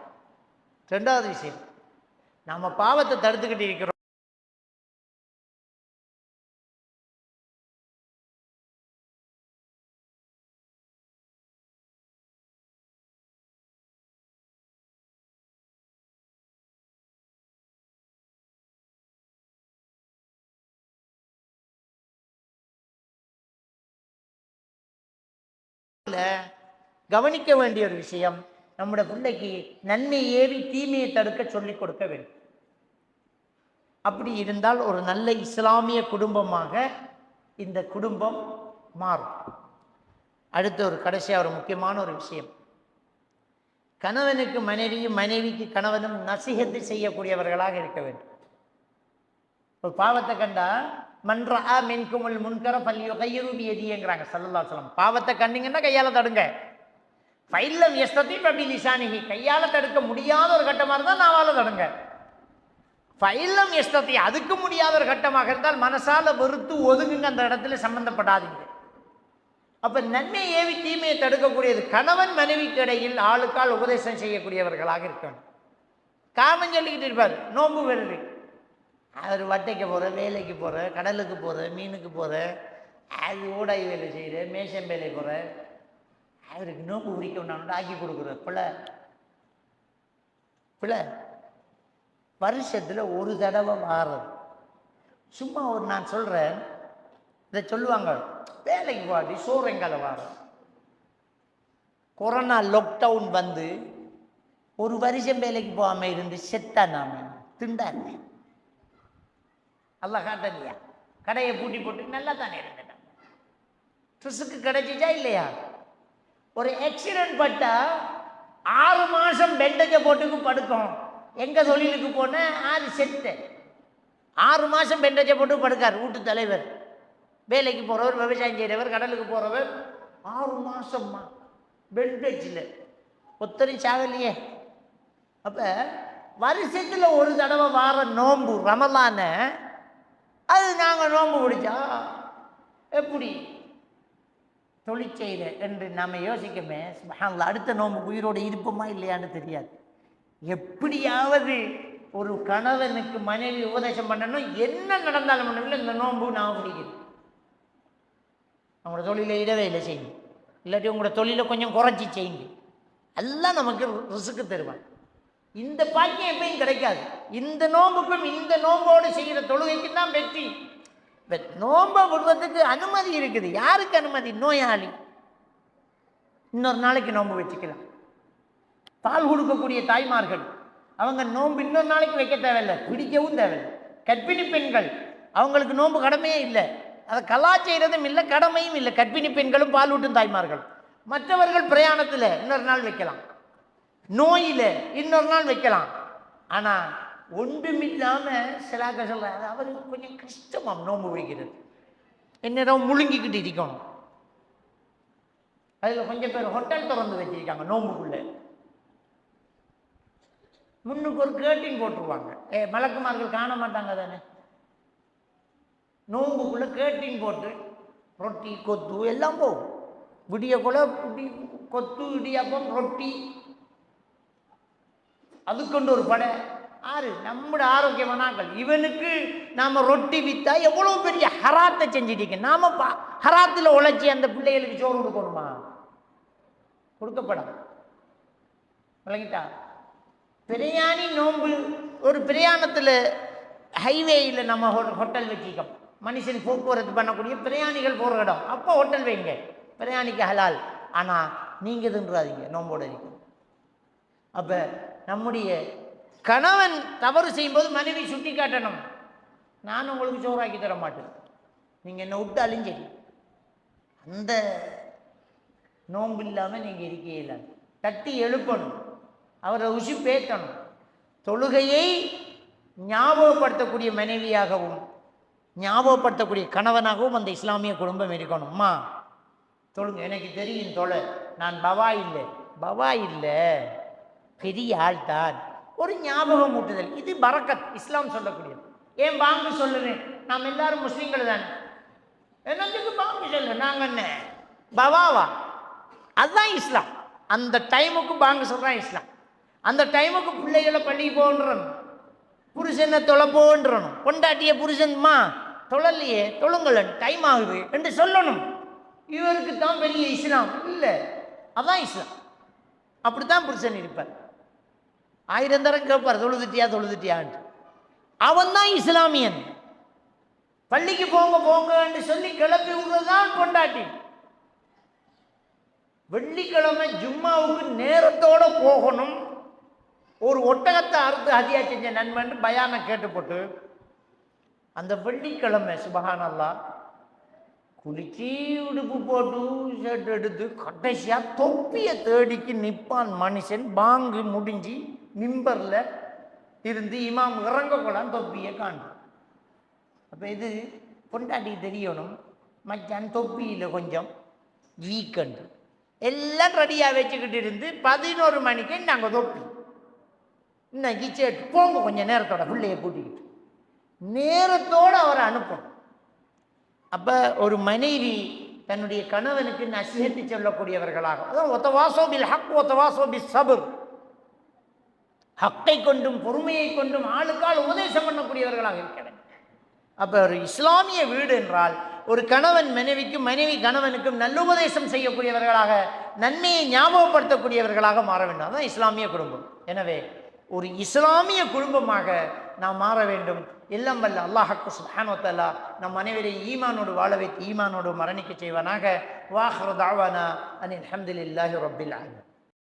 ரெண்டாவது விஷயம், நம்ம பாவத்தை தடுத்துக்கிட்டு இருக்கிறோம். கவனிக்க வேண்டிய ஒரு விஷயம், நம்முடைய பிள்ளைக்கு நன்மை ஏவி தீமையை தடுக்க சொல்லிக் கொடுக்க வேண்டும். அப்படி இருந்தால் ஒரு நல்ல இஸ்லாமிய குடும்பமாக இந்த குடும்பம் மாறும். அடுத்த ஒரு கடைசியாக ஒரு முக்கியமான ஒரு விஷயம், கணவனுக்கு மனைவியும் மனைவிக்கு கணவனும் நசிஹத்து செய்யக்கூடியவர்களாக இருக்க வேண்டும். ஒரு பாவத்தை கண்டா மன்றா மின்குமுல் முன்கர பல்யுகையிரு பியதிங்கிறாங்க ஸல்லல்லாஹு அலைஹி வஸல்லம். பாவத்தை கண்டீங்கன்னா கையால தடுங்க. ஃபைல்லம் யஸ்ததி பிலிசானிஹி, கையால தடுக்க முடியாத ஒரு கட்டமாக இருந்தால் நாவால தடுங்க. ஃபைல்லம் யஸ்ததி, அதுக்கு முடியாத ஒரு கட்டமாக இருந்தால் மனசால வெறுத்து ஒதுங்குங்க, அந்த இடத்துல சம்பந்தப்படாதீங்க. அப்ப நன்மை ஏவி தீமையை தடுக்கக்கூடியது கணவன் மனைவிக்கு இடையில் ஆளுக்கால் உபதேசம் செய்யக்கூடியவர்களாக இருக்கணும். காமன் சொல்லிக்கிட்டு இருப்பார், நோன்பு வருது, அவர் வட்டைக்கு போகிற, வேலைக்கு போகிற, கடலுக்கு போகிற, மீனுக்கு போகிற, அது ஊடாய் வேலை செய்கிற, மேஷம் வேலை போகிற, அவருக்கு நோம்பு பிடிக்கணும்னு ஆக்கி கொடுக்குற பிள்ளை வருஷத்தில் ஒரு தடவை மாறுறது. சும்மா ஒரு நான் சொல்கிறேன், இதை சொல்லுவாங்க, வேலைக்கு பாடி சோறைங்கால வாரம் கொரோனா லாக்டவுன் வந்து ஒரு வருஷம் வேலைக்கு போகாமல் இருந்து செத்தா நாம திண்டாங்க. அல்ல காட்டலையா, கடையை பூட்டி போட்டு நல்லா தானே இருந்தேன், ட்ரெஸ்ஸுக்கு கிடைச்சிச்சா இல்லையா? ஒரு ஆக்சிடென்ட் பட்டா 6 மாதம் பெண்டேஜை போட்டுக்கு படுக்கும். எங்கள் தொழிலுக்கு போனேன், 6 செத்து 6 மாதம் பெண்டேஜை போட்டு படுக்கார் வீட்டு தலைவர். வேலைக்கு போகிறவர், விவசாயம் செய்கிறவர், கடலுக்கு போகிறவர், 6 மாதம்மா பெண்டேஜில் ஒத்தரும் சாகலையே. அப்போ வருஷத்தில் ஒரு தடவை வார நோன்பு ரமலான, அது நாங்கள் நோன்பு பிடிச்சா எப்படி தொழிற்செய்த என்று நாம் யோசிக்கமே. சுப்ஹானல்லாஹ், அடுத்த நோன்பு உயிரோடு இருப்போமா இல்லையான்னு தெரியாது. எப்படியாவது ஒரு கணவனுக்கு மனைவி உபதேசம் பண்ணணும், என்ன நடந்தாலும் பண்ணல இந்த நோன்பு நான் பிடிக்குது. அவங்களோட தொழிலை இடவேலை செய்யுங்க, இல்லாட்டி உங்களோட தொழிலை கொஞ்சம் குறைச்சி செய்யுங்க, எல்லாம் நமக்கு ரிஸ்க்கு தருவாங்க. இந்த பாக்கியம் எப்பயும் கிடைக்காது. இந்த நோம்புக்கும் இந்த நோம்போடு செய்கிற தொழுகைக்கு தான் வெற்றி. நோம்பை விடுறதுக்கு அனுமதி இருக்குது. யாருக்கு அனுமதி? நோயாளி இன்னொரு நாளைக்கு நோன்பு வச்சுக்கலாம். பால் கொடுக்கக்கூடிய தாய்மார்கள் அவங்க நோன்பு இன்னொரு நாளைக்கு வைக்க தேவையில்லை, பிடிக்கவும் தேவையில்லை. கர்ப்பிணி பெண்கள் அவங்களுக்கு நோன்பு கடமையே இல்லை, அதை கலா செய்கிறதும் இல்லை, கடமையும் இல்லை. கர்ப்பிணி பெண்களும் பால் ஊட்டும் தாய்மார்கள். மற்றவர்கள் பிரயாணத்தில் இன்னொரு நாள் வைக்கலாம், நோயில் இன்னொரு நாள் வைக்கலாம். ஆனால் ஒன்றுமில்லாமல் சிலாக்க சொல்கிறாங்க, அவருக்கு கொஞ்சம் கஷ்டமாக நோன்பு வைக்கிறது, என்னிடம் முழுங்கிக்கிட்டு இருக்கணும். அதில் கொஞ்சம் பேர் ஹோட்டல் திறந்து வச்சிருக்காங்க நோன்புக்குள்ளே. முன்னுக்கு ஒரு கேட்டின் போட்டுருவாங்க, மலக்குமார்கள் காண மாட்டாங்க தானே. நோன்புக்குள்ளே கேட்டின் போட்டு ரொட்டி கொத்து எல்லாம் போகும். விடிய கூட கொத்து இடியாப்பம் ரொட்டி, அதுக்கொண்டு ஒரு படை. நம்முடைய ஆரோக்கியமானாக்கள். இவனுக்கு நாம ரொட்டி வித்தா எவ்வளவு பெரிய ஹராத்தை செஞ்சிட்டீங்க. நாம ஹராத்தில் உழைச்சி அந்த பிள்ளைகளுக்கு சோறு கொடுக்கணுமா? கொடுக்கப்படாது. விளங்கிட்டா? பிரியாணி நோன்பு ஒரு பிரயாணத்தில் ஹைவேயில் நம்ம ஹோட்டல் வச்சிக்கோம், மனுஷன் போக்குவரத்து பண்ணக்கூடிய பிரயாணிகள் போகிற இடம், அப்போ ஹோட்டல் வைங்க, பிரயாணிக்கு ஹலால். ஆனால் நீங்கள் தின்றாதீங்க, நோம்போட இருக்கும். அப்போ நம்முடைய கணவன் தவறு செய்யும்போது மனைவி சுட்டி காட்டணும். நான் உங்களுக்கு சோறாக்கி தர மாட்டேன், நீங்கள் என்னை விட்டு அழிஞ்சரி, அந்த நோன்பு இல்லாமல் நீங்கள் இருக்கையில தட்டி எழுப்பணும், அவரை ருசி பேத்தணும். தொழுகையை ஞாபகப்படுத்தக்கூடிய மனைவியாகவும் ஞாபகப்படுத்தக்கூடிய கணவனாகவும் அந்த இஸ்லாமிய குடும்பம் இருக்கணும். அம்மா தொழுங்க, எனக்கு தெரியும் தொலை, நான் பவா இல்லை பெரிய ஆள் தான், ஒரு ஞாபகம் ஊட்டுதல். இது பரக்கத், இஸ்லாம் சொல்லக்கூடியது. ஏன் பாங்கு சொல்லுறேன், நாம் எல்லாரும் முஸ்லீம்கள் தானே, என்னத்துக்கு பாங்கு சொல்ல, நாங்கள் என்ன பவாவா? அதுதான் இஸ்லாம். அந்த டைமுக்கு பாங்கு சொல்கிறான் இஸ்லாம். அந்த டைமுக்கு பிள்ளைகளை பள்ளி போன்றணும், புருஷனை தொலை போன்றணும், பொண்டாட்டிய புருஷன்மா தொழலையே தொழுங்களன் டைம் ஆகுது என்று சொல்லணும். இவருக்கு தான் பெரிய இஸ்லாம் இல்லை, அதான் இஸ்லாம். அப்படித்தான் புருஷன் இருப்பார். 1000 தரம் கேட்பார், தொழுதுட்டியான்ட்டு. அவன் தான் இஸ்லாமியன். பள்ளிக்கு போங்க என்று சொல்லி கிளப்பி விடுறதுதான் பொண்டாட்டி. வெள்ளிக்கிழமை ஜும்மாவுக்கு நேரத்தோட போகணும். ஒரு ஒட்டகத்தை அறுத்து ஹதியா செஞ்ச நண்பன் பயான கேட்டுப்பட்டு அந்த வெள்ளிக்கிழமை சுபஹானல்லாஹ் குளிச்சு உடுப்பு போட்டு ஷர்ட் எடுத்து கடைசியா தொப்பியை தேடிக்கு நிற்பான் மனுஷன். பாங்கு முடிஞ்சு மிம்பரில் இருந்து இமாம் இறங்கக்கூடாது, தொப்பியை காணும். அப்போ இது பொண்டாட்டிக்கு தெரியணும், மச்சான் தொப்பியில் கொஞ்சம் வீக்கண்டு எல்லாம் ரெடியாக வச்சுக்கிட்டு இருந்து 11 மணிக்கு நாங்கள் தொப்பி இன்னைக்கு சேட்டு போங்க கொஞ்சம் நேரத்தோட பிள்ளையை கூட்டிக்கிட்டு நேரத்தோடு அவரை அனுப்பணும். அப்போ ஒரு மனைவி தன்னுடைய கணவனுக்கு நசிஹத்து சொல்லக்கூடியவர்களாக, அதான் ஒத்தவாசோபில் ஹக் ஒத்தவாசோபி சபுர், ஹக்கை கொண்டும் பொறுமையை கொண்டும் ஆளுக்கால் உபதேசம் பண்ணக்கூடியவர்களாக இருக்கிறேன். அப்போ ஒரு இஸ்லாமிய வீடு என்றால் ஒரு கணவன் மனைவிக்கும் மனைவி கணவனுக்கும் நல்லுபதேசம் செய்யக்கூடியவர்களாக, நன்மையை ஞாபகப்படுத்தக்கூடியவர்களாக மாற வேண்டும். அதுதான் இஸ்லாமிய குடும்பம். எனவே ஒரு இஸ்லாமிய குடும்பமாக நாம் மாற வேண்டும். எல்லாம் வல்ல அல்லாஹ் சுப்ஹானஹு வ தஆலா நம் அனைவரையும் ஈமானோடு வாழ வைத்து ஈமானோடு மரணிக்க செய்வானாக. வாஹிரு தஅவானா அனில் ஹம்துலில்லாஹி ரப்பில் ஆலமீன்.